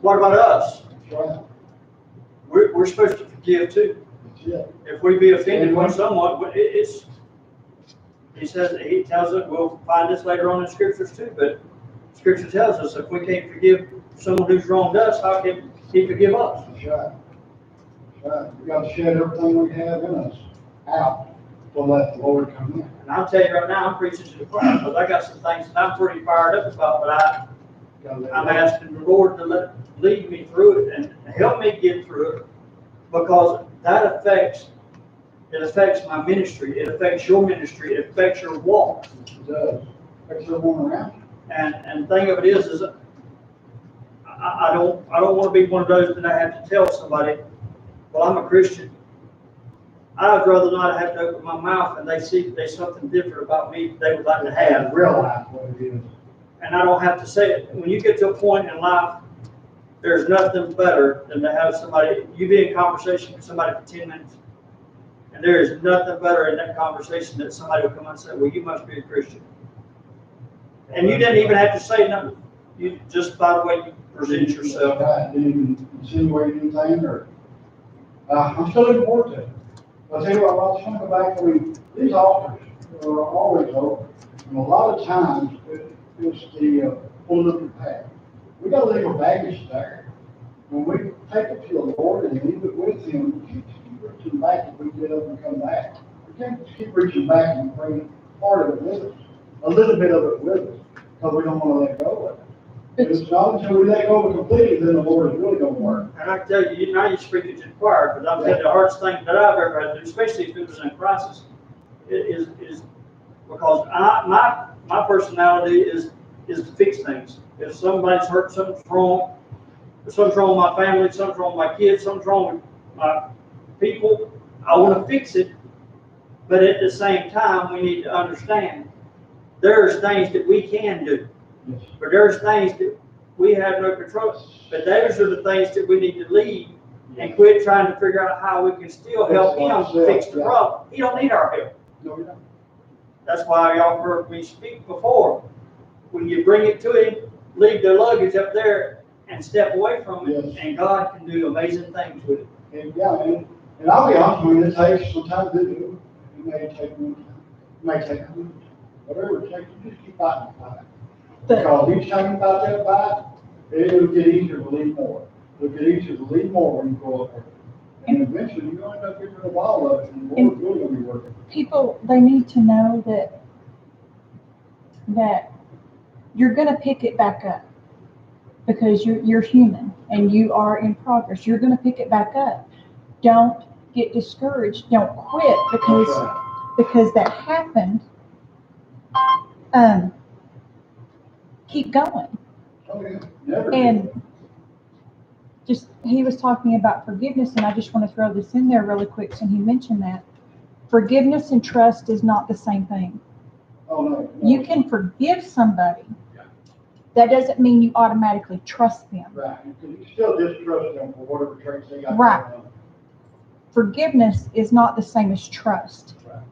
What about us? That's right. We're supposed to forgive too. That's it. If we be offended by someone, he tells us, we'll find this later on in scriptures too, but scripture tells us if we can't forgive someone who's wronged us, how can he forgive us? That's right. That's right. We got to shed everything we have in us out to let the Lord come in. And I'll tell you right now, I'm preaching to the choir, because I got some things that I'm pretty fired up about, but I'm asking the Lord to lead me through it and help me get through it, because that affects my ministry, it affects your ministry, it affects your walk. It does. Affects everyone around you. And the thing of it is I don't want to be one of those that I have to tell somebody, well, I'm a Christian. I'd rather not have to open my mouth and they see that there's something different about me they would like to have. Realize what it is. And I don't have to say it. When you get to a point in life, there's nothing better than to have somebody, you be in conversation with somebody for 10 minutes. And there is nothing better in that conversation that somebody will come and say, well, you must be a Christian. And you didn't even have to say nothing. You just by the way you present yourself. Right. Didn't even insinuate anything or, I'm still looking forward to it. I'll tell you what, I was thinking back, these altars are always open. And a lot of times, it's the political path. We got to leave our baggage there. When we take it to the Lord and leave it with Him, we can't just keep reaching back if we get up and come back. We can't just keep reaching back and bring part of it with us, a little bit of it with us, because we don't want to let go of it. If it's not until we let go of it completely, then the Lord is really going to work. And I can tell you, now you're speaking to the choir, but I'll tell you the hardest thing that I've ever had to do, especially if it was in crisis, is because my personality is to fix things. If somebody's hurt, something's wrong with my family, something's wrong with my kids, something's wrong with my people, I want to fix it. But at the same time, we need to understand there's things that we can do. Yes. But there's things that we have no control. But those are the things that we need to leave and quit trying to figure out how we can still help him fix the problem. He don't need our help. No, we don't. That's why y'all heard me speak before. When you bring it to him, leave the luggage up there and step away from it, Yes. and God can do amazing things with it. And yeah, and I'll be honest with you, it takes sometimes it may take me, it may take a week, whatever it takes, you just keep fighting the fight. Because each time you fight that fight, it'll get easier to believe more. It'll get easier to believe more when you go up there. And eventually you're going to end up getting rid of all of it, and the Lord's really going to be working. People, they need to know that you're going to pick it back up because you're human and you are in progress. You're going to pick it back up. Don't get discouraged. Don't quit because that happened. Keep going. Oh, yeah, never. And just, he was talking about forgiveness, and I just want to throw this in there really quick since he mentioned that. Forgiveness and trust is not the same thing. Oh, no. You can forgive somebody. Yeah. That doesn't mean you automatically trust them. Right, you can still distrust them for whatever traits they got. Right. going on. Forgiveness is not the same as trust. Right.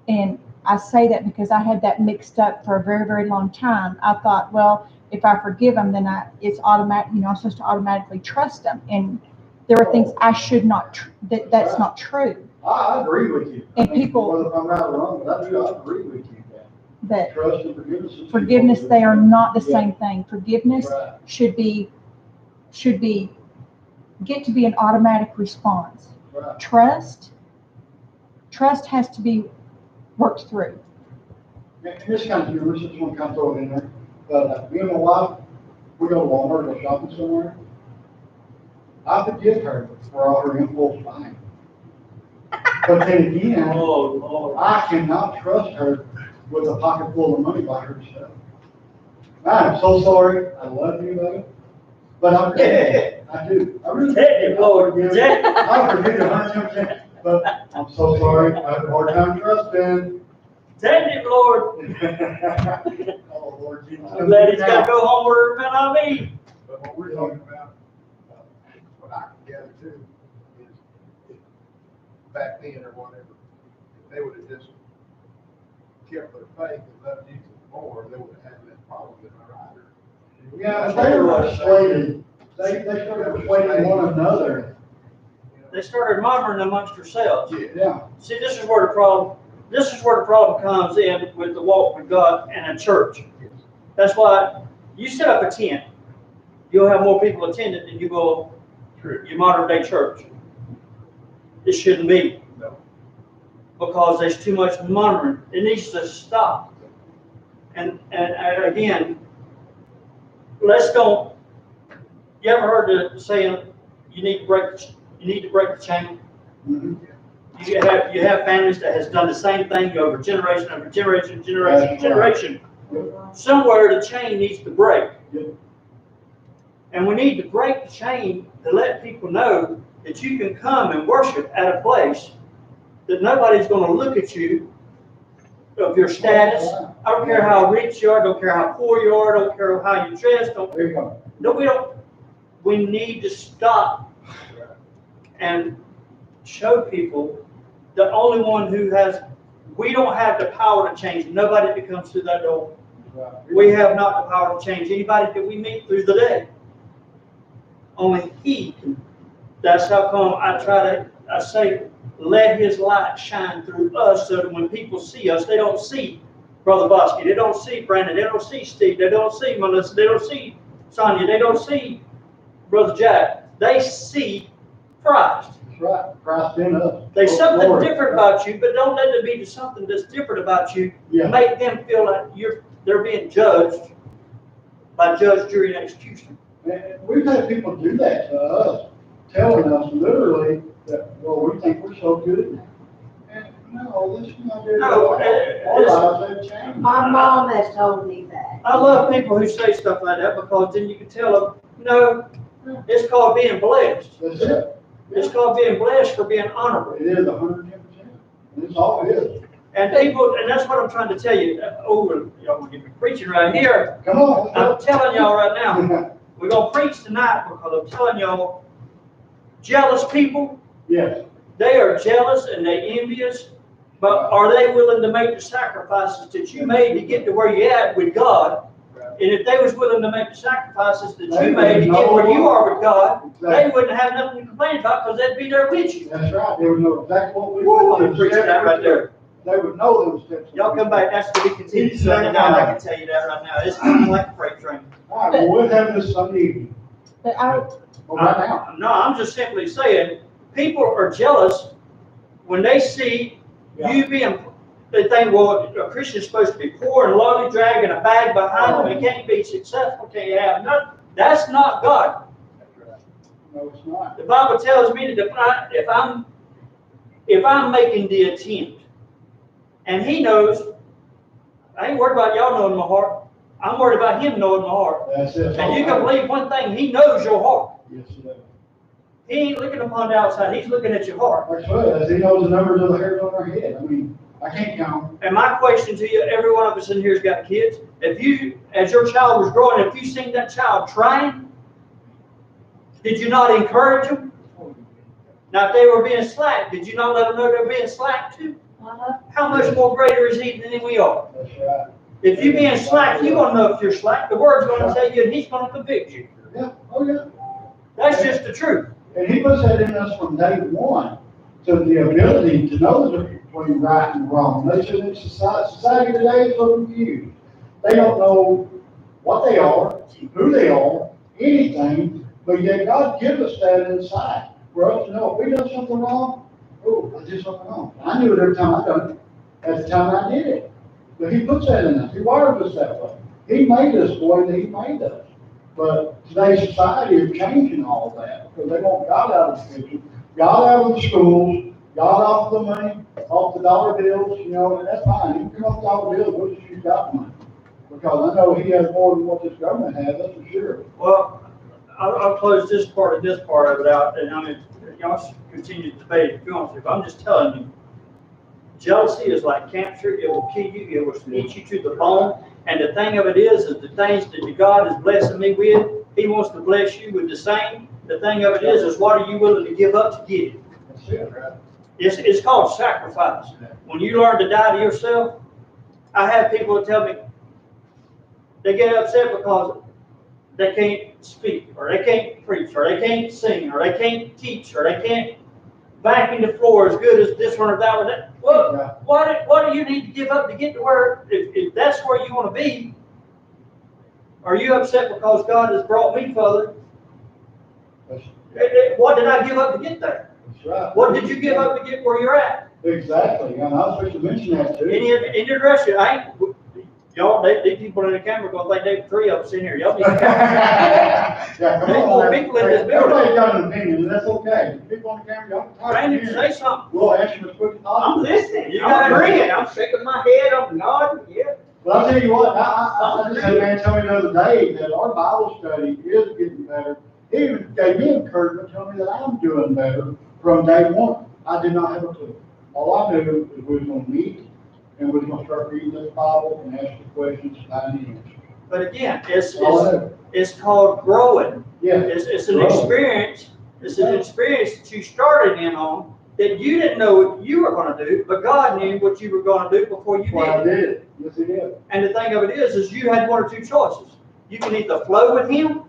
And I say that because I had that mixed up for a very, very long time. I thought, well, if I forgive them, then it's automatic, I'm supposed to automatically trust them. And there are things I should not, that's not true. I agree with you. And I mean, people- whether if I'm right or wrong, but I agree with you that But trust and forgiveness is. forgiveness, they are not the Yeah. same thing. Forgiveness Right. should get to be an automatic response. Right. Trust has to be worked through. And this kind of humorous, just want to kind of throw it in there, but me and my wife, we go to Walmart, go shopping somewhere. I forgive her for all her impulse buying. But then again, Oh, Lord. I cannot trust her with a pocket full of money by herself. I'm so sorry, I love you, baby, but I'm dead. I do. I really Thank you, Lord. forgive you. I forgive you 110%, but I'm so sorry, I have a hard time trusting. Thank you, Lord. Oh, Lord Jesus. I'm glad he's got to go home where it meant I be. But what we're talking about, what I can gather too, is if back then or whatever, if they would have just kept their faith and loved Jesus more, they would have had that problem with the rider. Yeah, they were persuaded, they started persuading one another. They started murmuring amongst themselves. Yeah, See, this is where the problem comes in with the walk with God and a church. That's why you set up a tent, you'll have more people attending than you will your modern day church. It shouldn't be. No. Because there's too much murmuring. It needs to stop. And again, let's don't. You ever heard the saying, you need to break the chain? mhm. You have families that has done the same thing over generation after generation, That's generation. Somewhere the chain needs to break. Yep. And we need to break the chain to let people know that you can come and worship at a place that nobody's going to look at you of your status. I don't care how rich you are, don't care how poor you are, don't care how you dress, There you go. no, we don't. We need to stop and show people the only one who has, we don't have the power to change nobody that comes through that door. We have not the power to change anybody that we meet through the day. Only He can. That's how come I say, let His light shine through us so that when people see us, they don't see Brother Bosky, they don't see Brandon, they don't see Steve, they don't see Melissa, they don't see Sonia, they don't see Brother Jack. They see Christ. That's right, Christ in us. There's something Glory. different about you, but don't let there be something that's different about you. Yeah. Make them feel like they're being judged by judge, jury, and executioner. And we've had people do that to us, telling us literally that, well, we think we're so good now. And no, this is not it. No, Our lives have changed. My mom has told me that. I love people who say stuff like that because then you can tell them, no, it's called being blessed. That's it. It's called being blessed for being honorable. It is 110%. That's all it is. And people, and that's what I'm trying to tell you. Oh, y'all gonna get me preaching right here. Come on. I'm telling y'all right now, we're gonna preach tonight because I'm telling y'all, jealous people, Yes, they are jealous and they envious, but are they willing to make the sacrifices that you made to get to where you at with God? And if they was willing to make the sacrifices that you made to get where you are with God, they wouldn't have nothing to complain about because they'd be there with you. that's right. They would know exactly what we Woo, want. I'm preaching that right there. They would know those steps. Y'all come back, that's to be continued Sunday night, I can tell you that right now. It's coming like a freight train. All right, well, we'll have this Sunday evening. But I, Well, right now. No, I'm just simply saying, people are jealous when they see you being, they think, well, a Christian's supposed to be poor and lowly, dragging a bag behind them, and can't be successful, can't you have nothing. That's not God. No, it's not. The Bible tells me that if I'm making the attempt, and He knows, I ain't worried about y'all knowing my heart. I'm worried about Him knowing my heart. That's it. And you can believe one thing, He knows your heart. Yes, it is. He ain't looking upon the outside, He's looking at your heart. That's right, as he knows the numbers of the hairs on our head. I mean, I can't count. And my question to you, every one of us in here has got kids. If you, as your child was growing, if you seen that child trying, did you not encourage them? Now, if they were being slack, did you not let them know they were being slack too? How much more greater is he than we are? That's right. If you're being slack, you're going to know if you're slack. The word's going to tell you, and he's going to convict you. Yeah, oh yeah. That's just the truth. And he puts that in us from day one, to the ability to know the difference between right and wrong. They said in society today is so confused. They don't know what they are, who they are, anything, but yet God gives us that inside for us to know if we done something wrong, oh, I did something wrong. I knew it every time I done it, at the time I did it. But he puts that in us. He wired us that way. He made us the way that he made us. But today's society is changing all of that because they want God out of the picture, God out of the schools, God off the money, off the dollar bills, you know, and that's fine. You can come off dollar bills, we'll just use that money. Because I know he has more than what this government has, that's for sure. Well, I'll close this part of it out, and I mean, y'all continue to debate if you want to, but I'm just telling you, jealousy is like cancer. It will kill you. It will eat you to the bone. And the thing of it is the things that God is blessing me with, he wants to bless you with the same. The thing of it is what are you willing to give up to get it? That's it, right? It's called sacrifice. When you learn to die to yourself, I have people that tell me they get upset because they can't speak, or they can't preach, or they can't sing, or they can't teach, or they can't vacuum the floor as good as this one or that one. Well, what do you need to give up to get to where, if that's where you want to be? Are you upset because God has brought me further? What did I give up to get there? That's right. What did you give up to get where you're at? Exactly, and I was supposed to mention that too. In your direction, y'all, these people in the camera gonna think they three of us in here. Y'all be careful. Yeah, come There's on, more man. people in this building. Everybody's got an opinion, and that's okay. People on the camera, y'all can talk. Randy, say something. We'll ask you as quick as I'm possible. listening. You I'm gotta agreeing. I'm shaking my head, I'm nodding, yeah. But I'll tell you what, I just had a man tell me the other day that our Bible study is getting better. He even gave me encouragement, telling me that I'm doing better from day one. I did not have a clue. All I knew is we were gonna meet, and we were gonna start reading this Bible and ask the questions, find the answers. But again, All I knew. it's called growing. Yeah. It's an Growing. experience. It's an experience that you started in on that you didn't know what you were going to do, but God knew what you were going to do before you That's why I did. did it. Yes, he did. And the thing of it is you had one or two choices. You can either flow with Him,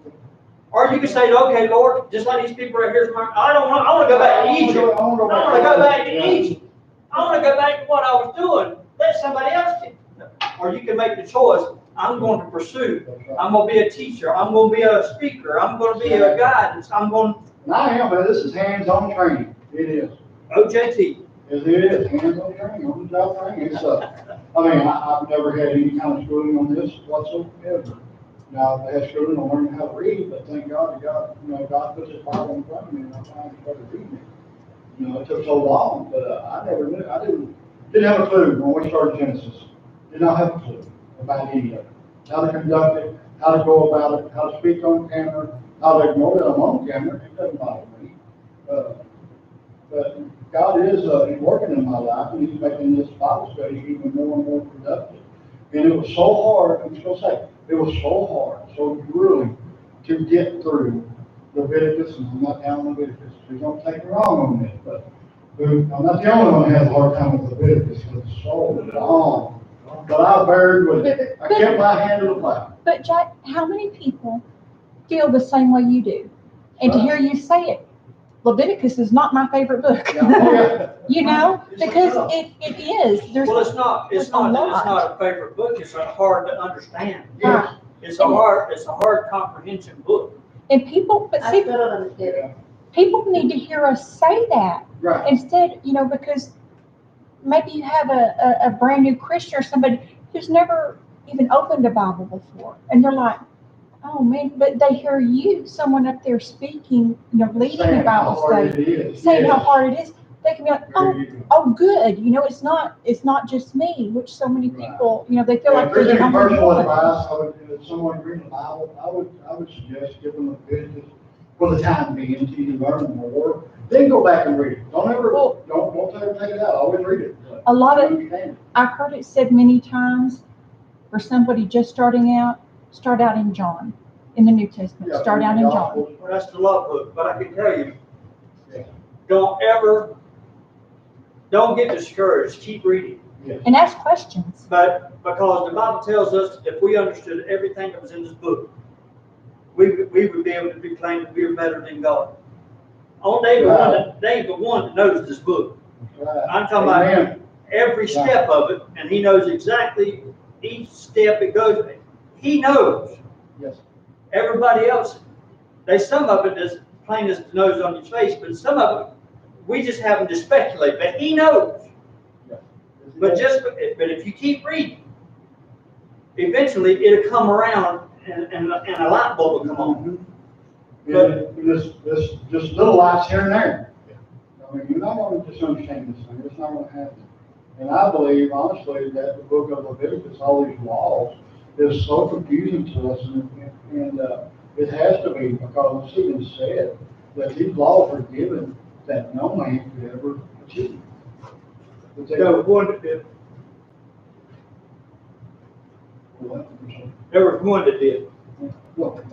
or you can say, "Okay, Lord, just like these people right here, I want to go back to Egypt. I want to go back to Egypt. I want to go back to what I was doing. Let somebody else do." Or you can make the choice. I'm going to pursue. That's right. I'm going to be a teacher. I'm going to be a speaker. I'm going to be a guidance. I'm going And I am, man, this is hands-on training. It is. OJT. Yes, it is, hands-on training, on-the-job training. It's, I mean, I've never had any kind of schooling on this whatsoever. Now, I've had schooling on learning how to read, but thank God that God, God put this Bible in front of me and I finally started reading it. It took so long, but I never knew, I didn't have a clue when we started Genesis. Did not have a clue about any of it. How to conduct it, how to go about it, how to speak on camera, how to ignore that I'm on camera, it doesn't bother me. But God is he's working in my life, and he's making this Bible study even more and more productive. And it was so hard, I'm just going to say, it was so hard, so grueling to get through Leviticus, and I'm not down on Leviticus. Please don't take me wrong on this, but I'm not the only one who has a hard time with Leviticus, because it's so long. But I buried with it. I kept my hand to the plow. But Jack, how many people feel the same way you do? And to hear you say it, Leviticus is not my favorite book. Because it is. There's Well, it's not a favorite book. It's hard to understand. Yes. It's a hard comprehension book. And people, but I see, still don't understand it. people need to hear us say that Right. instead, because maybe you have a brand new Christian or somebody who's never even opened a Bible before, and they're like, "Oh man!" But they hear you, someone up there speaking, leading a Bible study, saying how hard it is. They can be like, "Oh, good." It's not just me, which so many people, they feel like If there's they're any the only personal one. advice, if someone reading the Bible, I would suggest give them a business for the time being until you learn more. Then go back and read it. Don't ever take it out. Always read it. A lot of, Understand. I've heard it said many times, for somebody just starting out, start out in John, in the New Testament, Yeah, start out in John. Gospels. Well, that's the love book, but I can tell you, Yeah. don't get discouraged, keep reading. Yes. And ask questions. But because the Bible tells us that if we understood everything that was in this book, we would be able to claim that we are better than God. On David the one that knows this book. Right. I'm talking about Amen. every step of it, and he knows exactly each step it goes. He knows. Yes. Everybody else, some of it is plain as the nose on your face, but some of it, we just happen to speculate, but he knows. But if you keep reading, eventually it'll come around and a light bulb will come on. But this just little lights here and there. I mean, you're not going to just understand this thing. It's not going to happen. And I believe, honestly, that the book of Leviticus, all these laws, is so confusing to us, and it has to be because it's even said that these laws are given that no man could ever achieve. But they There was one that did. There was one that did. Look,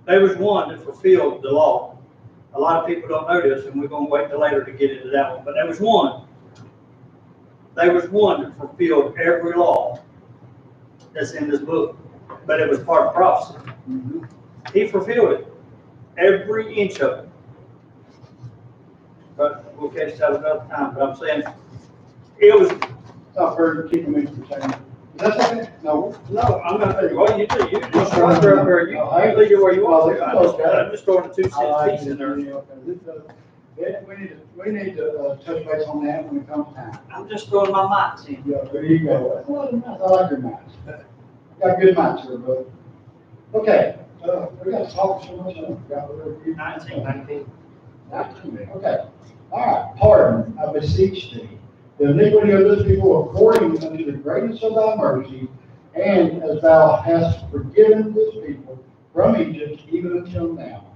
There was one that fulfilled the law. A lot of people don't know this, and we're going to wait till later to get into that one. But there was one. There was one that fulfilled every law that's in this book, but it was part of prophecy. mhm. He fulfilled it, every inch of it. But we'll catch that another time. But I'm saying, it was. It's not fair to keep them in for saying. Is that okay? No. No, I'm not. Well, you do. You just right there up there. You leave it where you want to. I'm just throwing a 2 I cent piece in there. We need to touch base on that when it comes time. I'm just throwing my mics in. Yeah, there you go. Well, I like your minds. Got good minds here, bud. Okay, we got to talk so much. 19. Okay. All right, pardon, I beseech thee, the iniquity of this people according unto the greatness of thy mercy, and as thou hast forgiven this people from Egypt even until now.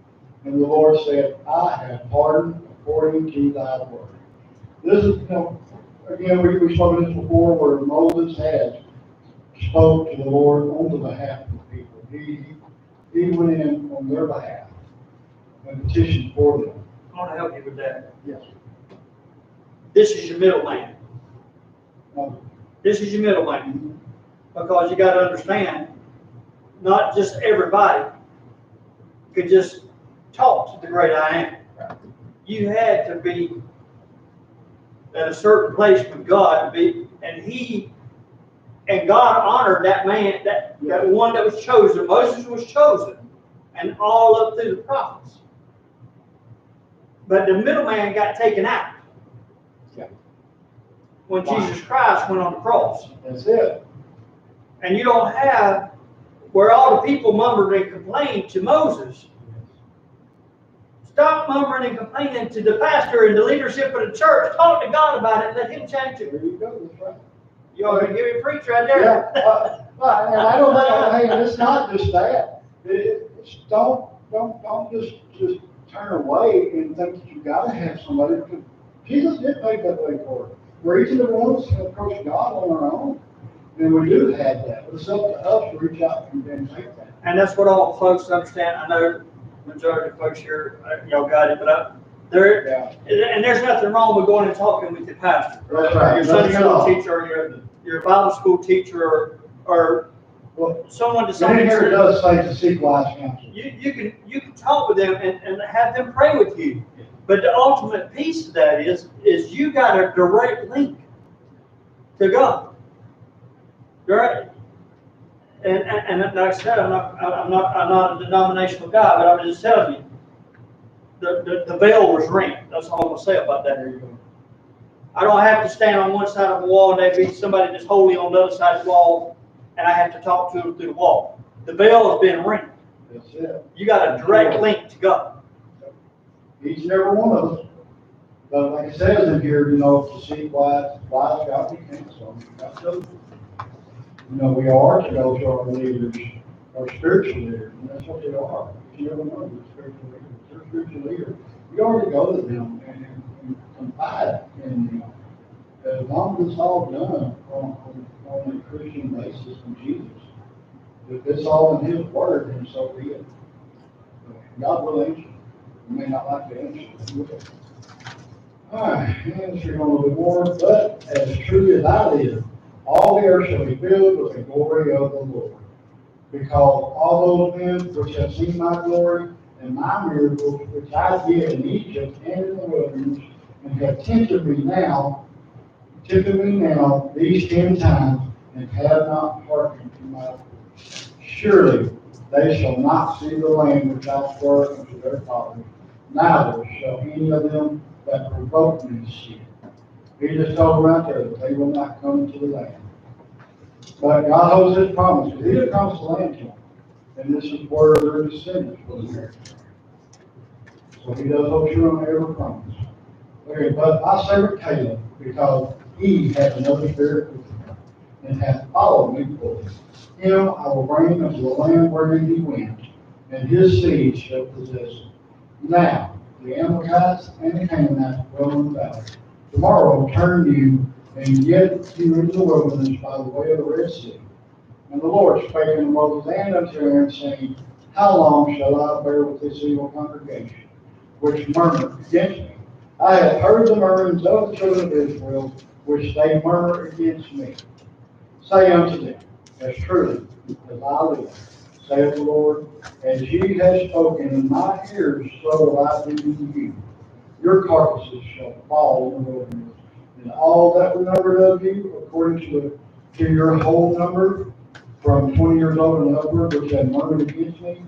And the Lord said, I have pardoned according to thy word. This is, again, we've spoken this before, where Moses had spoke to the Lord on the behalf of the people. He went in on their behalf and petitioned for them. I want to help you with that. Yes. This is your middleman. This is your middleman. Because you got to understand, not just everybody could just talk to the great I am. You had to be at a certain place with God to be, and God honored that man, that one that was chosen. Moses was chosen, and all up through the prophets. But the middleman got taken out. Yeah. When Jesus Christ went on the cross. That's it. And you don't have where all the people murmured and complained to Moses. Stop murmuring and complaining to the pastor and the leadership of the church. Talk to God about it and let him change it. There you go, that's right. You ought to give me a preach right there. Yeah, and I don't know, hey, and it's not just that. It's don't just turn away and think that you gotta have somebody, because Jesus did pay that way for it. We're each and every one of us can approach God on our own, and we do have that, but it's up to us to reach out and take that. And that's what all folks understand. I know the majority of folks here, y'all got it, but Yeah. and there's nothing wrong with going and talking with your pastor. That's right. Your Sunday Nothing at school all. teacher, or your Bible school teacher, or Well, someone to and some in here it extent. does say to seek wise counsel. You can talk with them and have them pray with you. But the ultimate piece of that is you got a direct link to God. Right? And like I said, I'm not a denominational guy, but I'm just telling you, the veil was rent. That's all I'm gonna say about that. There you go. I don't have to stand on one side of the wall and there be somebody that's holy on the other side of the wall, and I have to talk to them through the wall. The veil has been rent. That's it. You got a direct link to God. Each and every one of us. But like it says in here, to seek wise godly counsel. We are to go to our leaders, our spiritual leaders, and that's what they are. If you ever know the spiritual leaders, they're spiritual leaders. You already go to them and confide in them. long as it's all done on a Christian basis in Jesus, if it's all in His Word, then so be it. God will answer. You may not like the answer, but He will. All right, answering a little bit more, but as truly as I live, all the earth shall be filled with the glory of the Lord. Because all those men which have seen my glory and my miracles, which I did in Egypt and in the wilderness, and have tempted me now these 10 times, and have not hearkened to my voice. Surely they shall not see the land which I swore unto their fathers, neither shall any of them that provoke me see it. He just told them right there that they will not come into the land. But God holds His promise, because He did promise the land to them. And this is where their descendants will inherit. So He does hold true on every promise. Okay, but my servant Caleb, because he hath another spirit with him, and hath followed me fully, him I will bring unto the land wherein he went, and his seed shall possess it. Now, the Amalekites and the Canaanites dwell in the valley. Tomorrow I will turn you and get you into the wilderness by the way of the Red Sea. And the Lord spake unto Moses and unto Aaron, saying, How long shall I bear with this evil congregation, which murmur against me? I have heard the murmurings of the children of Israel, which they murmur against me. Say unto them, As truly as I live, saith the Lord, as ye have spoken in my ears, so will I do to you. Your carcasses shall fall in the wilderness, and all that were numbered of you, according to your whole number, from 20 years old and upward, which have murmured against me,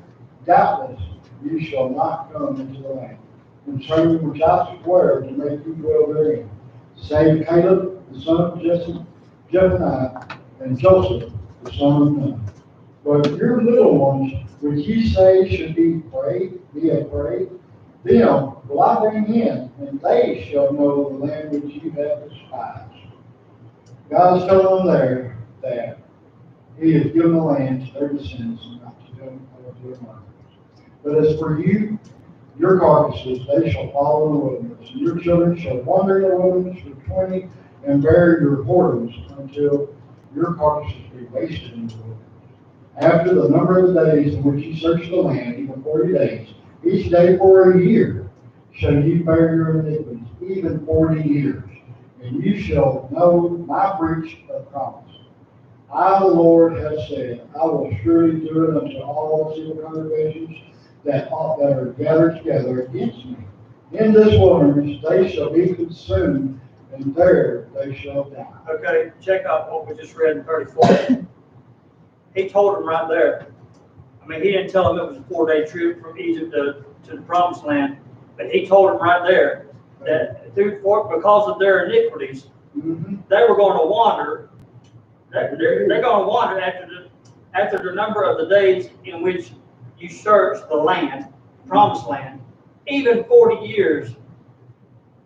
doubtless you shall not come into the land, concerning which I swear to make you dwell therein, save Caleb the son of Jephunneh, and Joseph the son of Nun. But your little ones, which ye say should be afraid, them will I bring in, and they shall know the land which you have despised. God is telling them there that He has given the land to their descendants, and not to them or to their mothers. But as for you, your carcasses, they shall fall in the wilderness, and your children shall wander in the wilderness for 20, and bear your whoredoms until your carcasses be wasted in the wilderness. After the number of the days in which ye search the land, even 40 days, each day for a year, shall ye bear your iniquities, even 40 years. And you shall know my breach of promise. I, the Lord, have said, I will surely do it unto all the evil congregations that are gathered together against me. In this wilderness they shall be consumed, and there they shall die. Okay, check out what we just read in 34. He told them right there. I mean, he didn't tell them it was a 4-day trip from Egypt to the Promised Land, but he told them right there that because of their iniquities, they were going to wander. They're going to wander after the number of the days in which you search the land, Promised Land, even 40 years.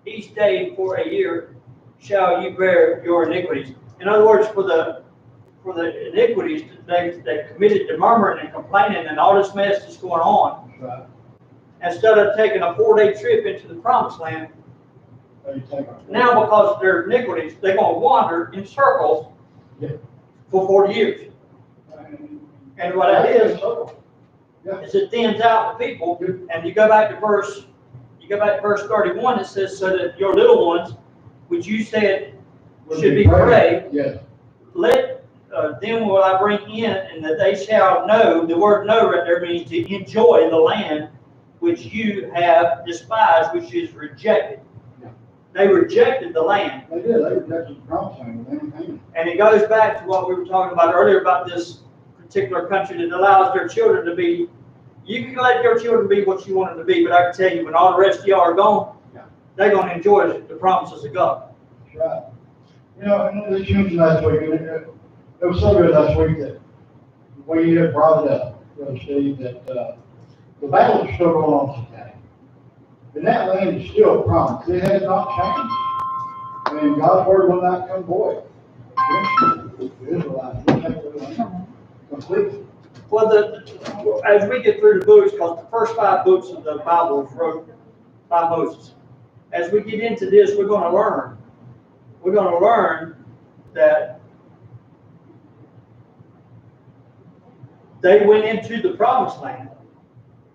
Each day for a year shall you bear your iniquities. In other words, for the iniquities they committed to murmuring and complaining and all this mess that's going on. Right. Instead of taking a 4-day trip into the Promised Land, now because of their iniquities, they're going to wander in circles for 40 years. And what that is it thins out the people. And you go back to verse 31, it says, so that your little ones, which you said should be prayed, yes. Let them will I bring in, and that they shall know. The word know right there means to enjoy the land which you have despised, which is rejected. Yeah. They rejected the land. They did. They rejected the promised land. And it goes back to what we were talking about earlier about this particular country that allows their children to be. You can let your children be what you want them to be, but I can tell you, when all the rest of y'all are gone, they're going to enjoy the promises of God. That's right. You know, and this mentioned last week, and it was so good last week that when you had brought it up, Brother Steve, that the battle is still going on today. And that land is still promised. It has not changed. And God's word will not come void. The Israelites will take the land completely. Well, as we get through the books, because the first 5 books of the Bible was wrote by Moses. As we get into this, we're going to learn we're gonna learn that they went into the promised land.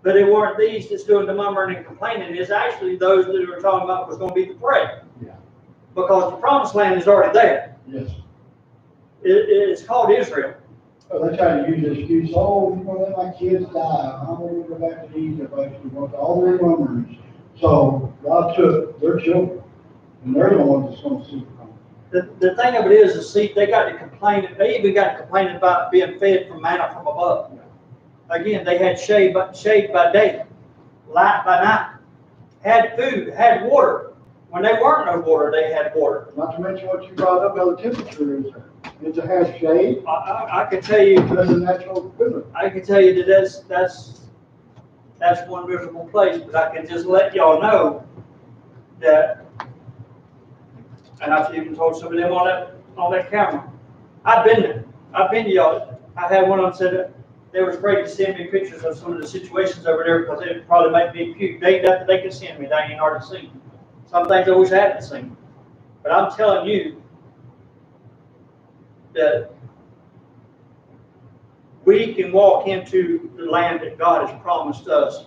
But it weren't these that's doing the murmuring and complaining. It's actually those that were talking about was going to be the prey. Yeah. Because the promised land is already there. Yes. It's called Israel. So they try to use this excuse, oh, you're gonna let my kids die, I'm gonna go back to Egypt, basically, want all their rumors. So God took their children, and they're the ones that's gonna see the promise. The thing of it is, see, they got to complain. They even got to complain about being fed from manna from above. Again, they had shade by day, light by night, had food, had water. When there weren't no water, they had water. Not to mention what you brought up, how the temperature is there. It's a half shade, I can tell you, that's a natural equivalent. I can tell you that that's one miserable place, but I can just let y'all know that, and I've even told some of them on that camera. I've been there. I've been to y'all. I had one of them said that they were afraid to send me pictures of some of the situations over there because it would probably make me puke. They nothing they can send me. They ain't already seen. Some things I wish I hadn't seen. But I'm telling you that we can walk into the land that God has promised us.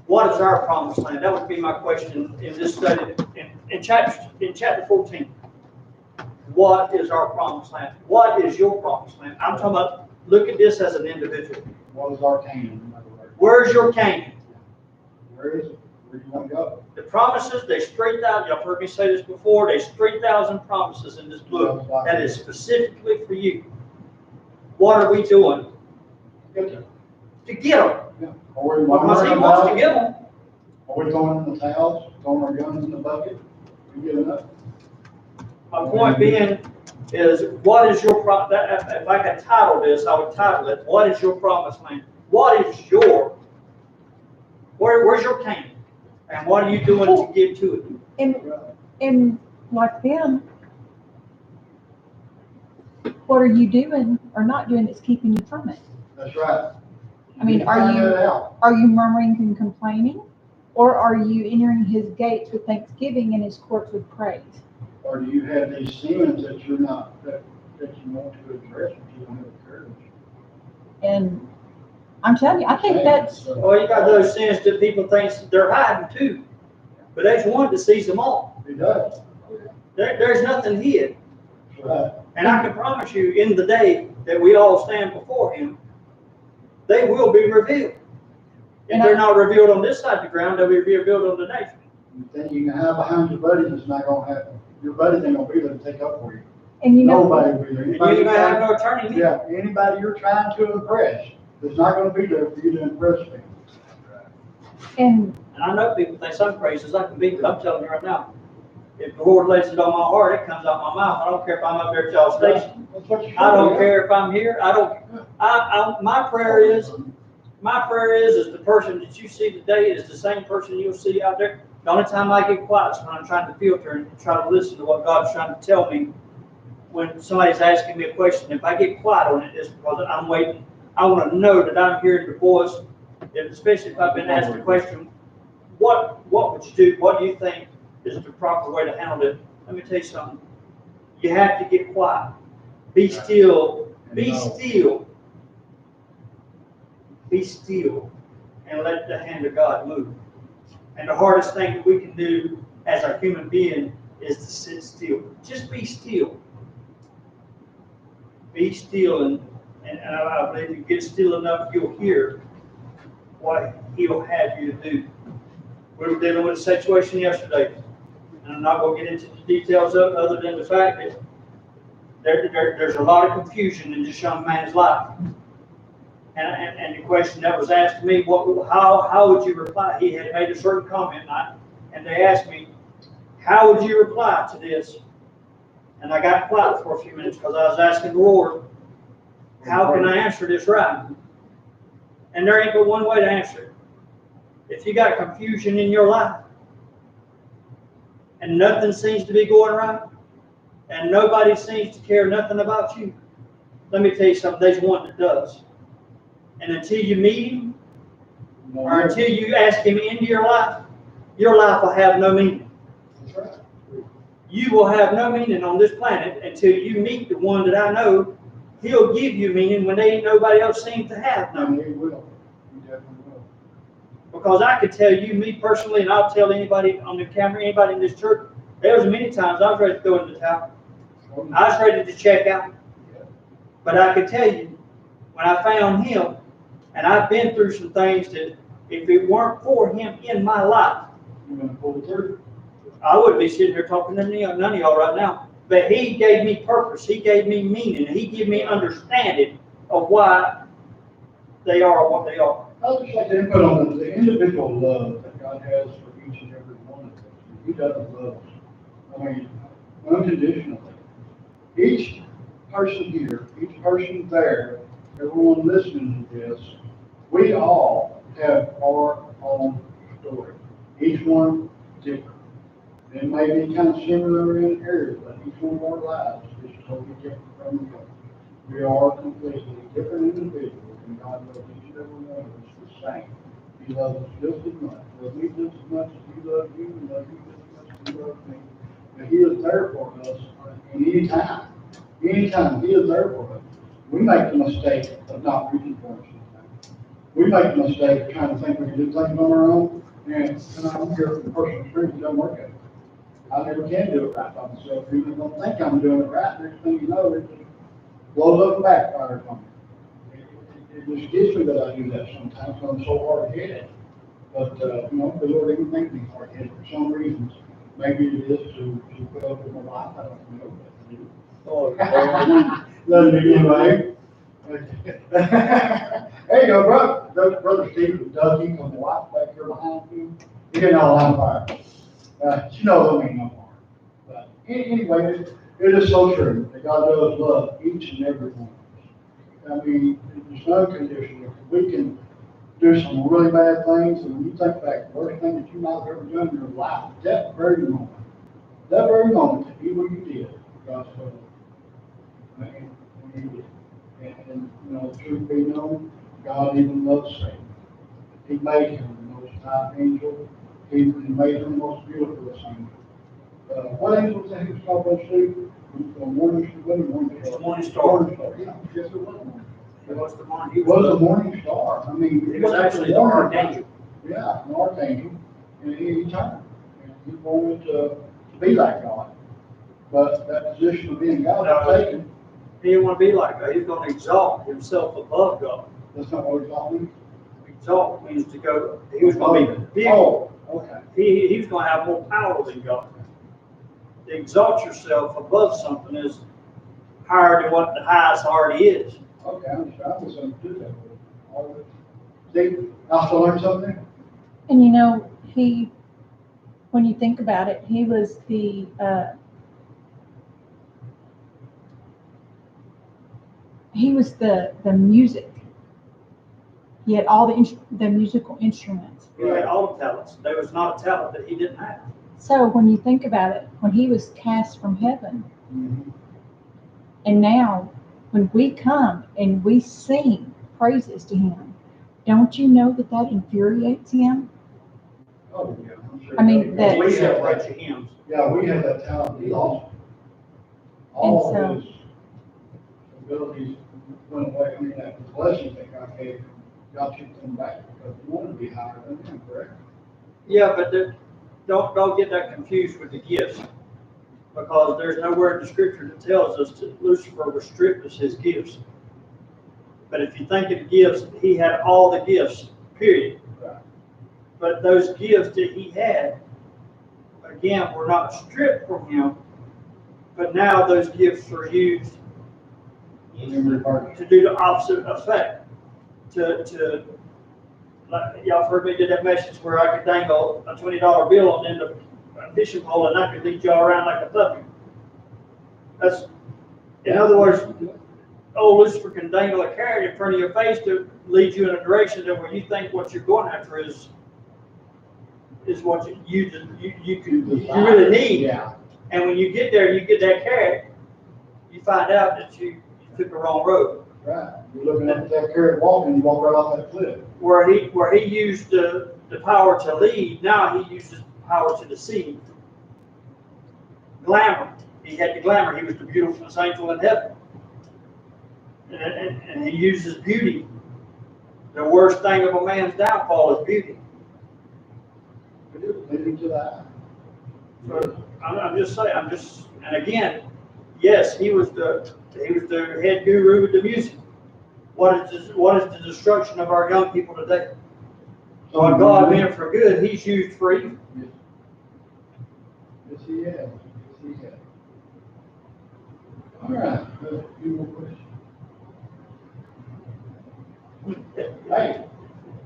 What is our promised land? That would be my question in this study in chapter 14. What is our promised land? What is your promised land? I'm talking about, look at this as an individual. What is our Canaan, in other words? Where's your Canaan? Where is it? Where do you want to go? The promises, there's 3,000, y'all heard me say this before, there's 3,000 promises in this book that is specifically for you. What are we doing Get there. to get them? Yeah. Are we Because he wondering wants to about, give them. are we throwing in the towels, throwing our guns in the bucket? We get enough? My point being is, what is your, if I could title this, I would title it, what is your promised land? What is your, where's your Canaan? And what are you doing to get to it? And like them, what are you doing or not doing that's keeping you from it? That's right. I mean, You find that out. are you murmuring and complaining? Or are you entering his gates with thanksgiving and his courts with praise? Or do you have these sins that you're not, that you want to address, but you don't have the courage? And I'm telling you, I think that's, So, Well, you got those sins that people think they're hiding too. But there's one that sees them all. He does. There's nothing hid. That's right. And I can promise you, in the day that we all stand before him, they will be revealed. If they're not revealed on this side of the ground, they'll be revealed on the next. You think you can hide behind your buddies, it's not gonna happen. Your buddies ain't gonna be there to take up for you. and you know, Nobody will be there. And Anybody you're gonna you're have trying- no attorney. Yeah, anybody you're trying to impress, is not gonna be there for you to impress them. and And I know people think some phrases I can be, but I'm telling you right now, if the Lord lays it on my heart, it comes out my mouth. I don't care if I'm up there at y'all station. That's what you I don't should do. care if I'm here. My prayer is the person that you see today is the same person you'll see out there. The only time I get quiet is when I'm trying to filter and try to listen to what God's trying to tell me. When somebody's asking me a question, if I get quiet on it, it's because I'm waiting. I want to know that I'm hearing your voice, especially if I've been asked a question. What would you do? What do you think is the proper way to handle it? Let me tell you something. You have to get quiet. Be still. Be still. Be still and let the hand of God move. And the hardest thing that we can do as a human being is to sit still. Just be still. Be still, and I believe if you get still enough, you'll hear what he'll have you to do. We were dealing with a situation yesterday, and I'm not going to get into the details of it other than the fact that there's a lot of confusion in this young man's life. And the question that was asked to me, how would you reply? He had made a certain comment, and they asked me, how would you reply to this? And I got quiet for a few minutes because I was asking the Lord, how can I answer this right? And there ain't but one way to answer it. If you got confusion in your life, and nothing seems to be going right, and nobody seems to care nothing about you, let me tell you something, there's one that does. And until you meet him, or until you ask him into your life will have no meaning. That's right. you will have no meaning on this planet until you meet the one that I know. He'll give you meaning when ain't nobody else seems to have none. And he will, he definitely will. Because I could tell you, me personally, and I'll tell anybody on the camera, anybody in this church, there was many times I was ready to throw in the towel. I was ready to check out. But I could tell you, when I found him, and I've been through some things that if it weren't for him in my life, You're gonna pull it through. I wouldn't be sitting here talking to none of y'all right now. But he gave me purpose, he gave me meaning, he gave me understanding of why they are what they are. I'd just like to input on the individual love that God has for each and every one of us. He does love us. I mean, unconditionally. Each person here, each person there, everyone listening to this, we all have our own story. Each one different. It may be kind of similar in areas, but each one of our lives is totally different from the other. We are completely different individuals, and God loves each and every one of us the same. He loves us just as much. Loves me just as much as He loves you, and loves you just as much as He loves me. But He is there for us in any time. Anytime He is there for us. We make the mistake of not reaching for Him sometimes. We make the mistake of trying to think we can do things on our own, and I'm here from personal experience, it doesn't work out. I never can do it right by myself. Even if I think I'm doing it right, next thing you know, it just blows up and backfires on me. It just gets me that I do that sometimes, I'm so hard-headed. But, you know, the Lord didn't make me hard-headed for some reasons. Maybe it is to put up with my life, I don't know, but it is. Oh, Love you anyway. There you go, brother Steve, with Dougie on the wife back here behind you. You're getting all on fire. You know what I mean, no more. But anyway, it is so true that God does love each and every one of us. I mean, it's unconditional. We can do some really bad things, and when you think back, the worst thing that you might have ever done in your life, that very moment, that evil you did, God so loved you. And He did. And, you know, the truth be known, God even loves Satan. He made him the most high angel. He made him the most beautiful angel. What angel was that he was called by Steve? The morning star. Morning star. Morning star. Yeah, yes, it was morning. He was the one. He was a morning star. I mean, He was actually the archangel. Yeah, an archangel. And he turned. And he wanted to be like God. But that position of being God was taken. He didn't want to be like God. He was going to exalt himself above God. That's not what exalt means. Exalt means to go. He was going to be big. Oh, okay. He was going to have more power than God. To exalt yourself above something is higher than what the highest already is. Okay, I understand. I misunderstood that. All of it. See, I also learned something new. And you know, when you think about it, he was the music. He had all the musical instruments. He had all the talents. There was not a talent that he didn't have. So when you think about it, when he was cast from heaven, Mm-hmm. and now when we come and we sing praises to him, don't you know that infuriates him? Oh, yeah, I'm sure. I mean, that- We have right to him. Yeah, we had that talent. He lost it. All And of his abilities went away. I mean, that blessing that God gave him, God took them back because he wanted to be higher than him, correct? Yeah, but don't get that confused with the gifts. Because there's nowhere in the scripture that tells us that Lucifer was stripped of his gifts. But if you think of the gifts, he had all the gifts, period. Right. But those gifts that he had, again, were not stripped from him, but now those gifts are used to do the opposite effect. Like, y'all heard me do that message where I could dangle a $20 bill on the end of a fishing pole and I could lead y'all around like a puppy. That's, in other words, Lucifer can dangle a carrot in front of your face to lead you in a direction that where you think what you're going after is what you really need. Yeah. And when you get there, you get that carrot, you find out that you took the wrong road. Right. You're looking at that carrot walking, you walk right off that cliff. Where he used the power to lead, now he uses power to deceive. glamour. He had the glamour. He was the beautiful angel in heaven. And he uses beauty. The worst thing of a man's downfall is beauty. Leading to that. So I'm just saying, and again, yes, he was the head guru of the music. What is the destruction of our young people today? So what God meant for good, he's used for evil. Yes, he has. Yes, he has. All right, a few more questions. Hey,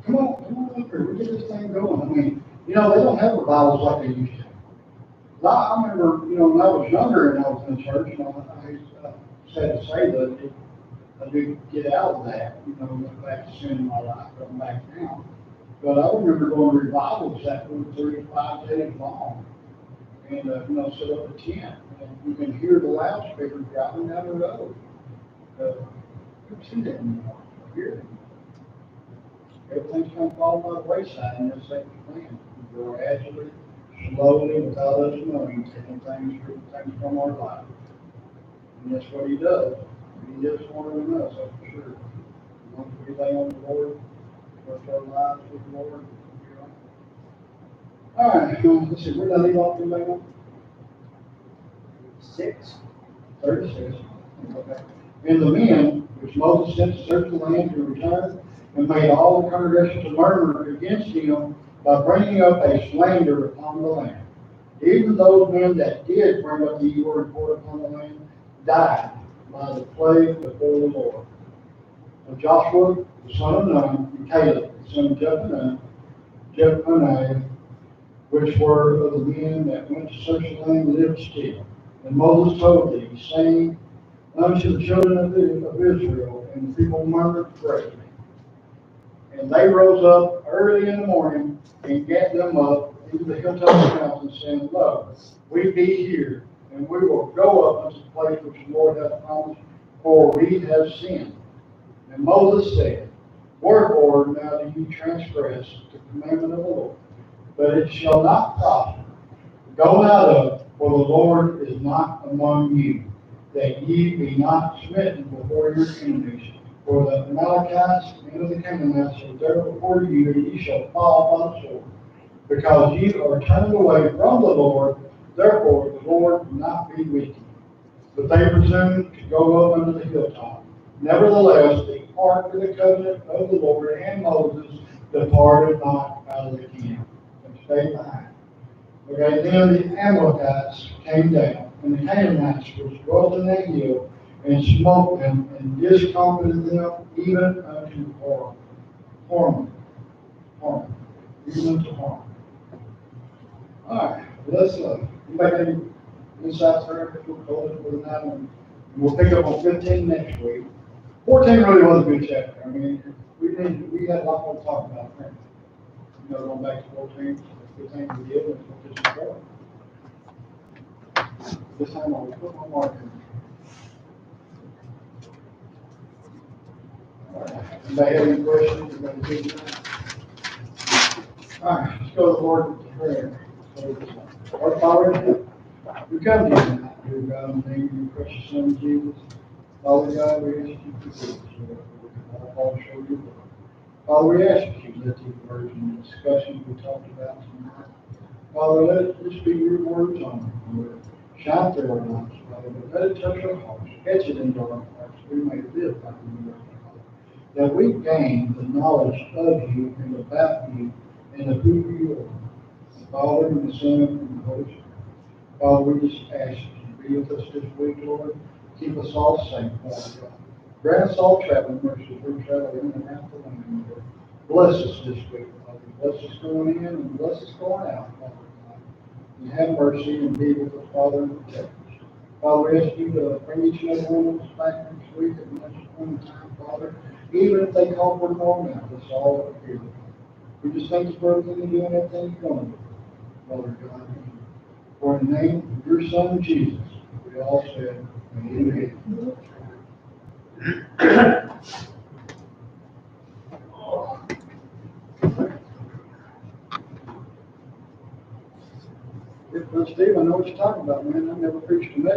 come on up here, we get this thing going. I mean, they don't have revivals like they used to. I remember, when I was younger and I was in church, I sad to say that I did get out of that, look back to sin in my life, going back now. But I remember going to revivals that were 35 days long. And, set up a tent, and you can hear the loudspeaker driving down the road. You don't see that anymore. Here. Everything's kind of falling by the wayside in this second plan. We're gradually, slowly, without us knowing, taking things from our life. And that's what he does. He is smarter than us, that's for sure. Once we lay on the Lord, trust our lives with the Lord, we'll be all right. All right, let's see, where did I leave off today? 36. Okay. And the men, which Moses sent to search the land to return, and made all the congregation to murmur against him by bringing up a slander upon the land. Even those men that did bring up the evil report upon the land died by the plague before the Lord. And Joshua, the son of Nun, and Caleb, the son of Jephunneh, which were of the men that went to search the land, lived still. And Moses told thee, saying unto the children of Israel, and the people murmured greatly. And they rose up early in the morning and gat them up into the hilltop of the mountain, saying, Lo, we be here, and we will go up unto the place which the Lord hath promised, for we have sinned. And Moses said, Wherefore now do ye transgress the commandment of the Lord? But it shall not prosper. Go out of, for the Lord is not among you, that ye be not smitten before your enemies. For the Amalekites and the Canaanites are there before you, and ye shall fall by the sword. Because ye are turned away from the Lord, therefore the Lord will not be with you. But they presumed to go up unto the hilltop. Nevertheless, the ark of the covenant of the Lord and Moses departed not out of the camp, and stayed behind. Okay, then the Amalekites came down, and the Canaanites which dwelt in that hill, and smote them, and discomfited them, even unto Hormah. Even unto Hormah. All right, let's make any insights there. We'll close it for the night, and we'll pick up on 15 next week. 14 really was a good chapter. I mean, we had a lot more to talk about there. Going back to 14, 15 we did, and what this is for. This time I'll put my mark in. All right. Anybody have any questions? Everybody good tonight? All right, let's go to the Lord in prayer. Our Father in heaven, we come to you tonight, dear God, in the name of your precious Son, Jesus. Father God, we ask you to forgive us, Lord, for we cannot fall short of your will. Father, we ask you to let these words and discussions we talked about tonight, Father, let this be your words only, Lord. Shine through our lives, Father, but let it touch our hearts, etch it into our hearts, we may live like you are, Father. That we gain the knowledge of you and about you and of who you are, the Father and the Son and the Holy Spirit. Father, we just ask you to be with us this week, Lord. Keep us all safe, Father God. Grant us all traveling mercy as we travel in and out the land, Lord. Bless us this week, Father. Bless us going in and bless us going out, Father God. And have mercy and be with us, Father, and protect us. Father, we ask you to bring each and every one of us back next week at much point in time, Father. Even if they call for more now, that's all that we do. We just thank you for everything you do and everything you're going to do, Father God. For in the name of your Son, Jesus, we all said, amen. It was Steve, I know what you're talking about, man. I never preached a message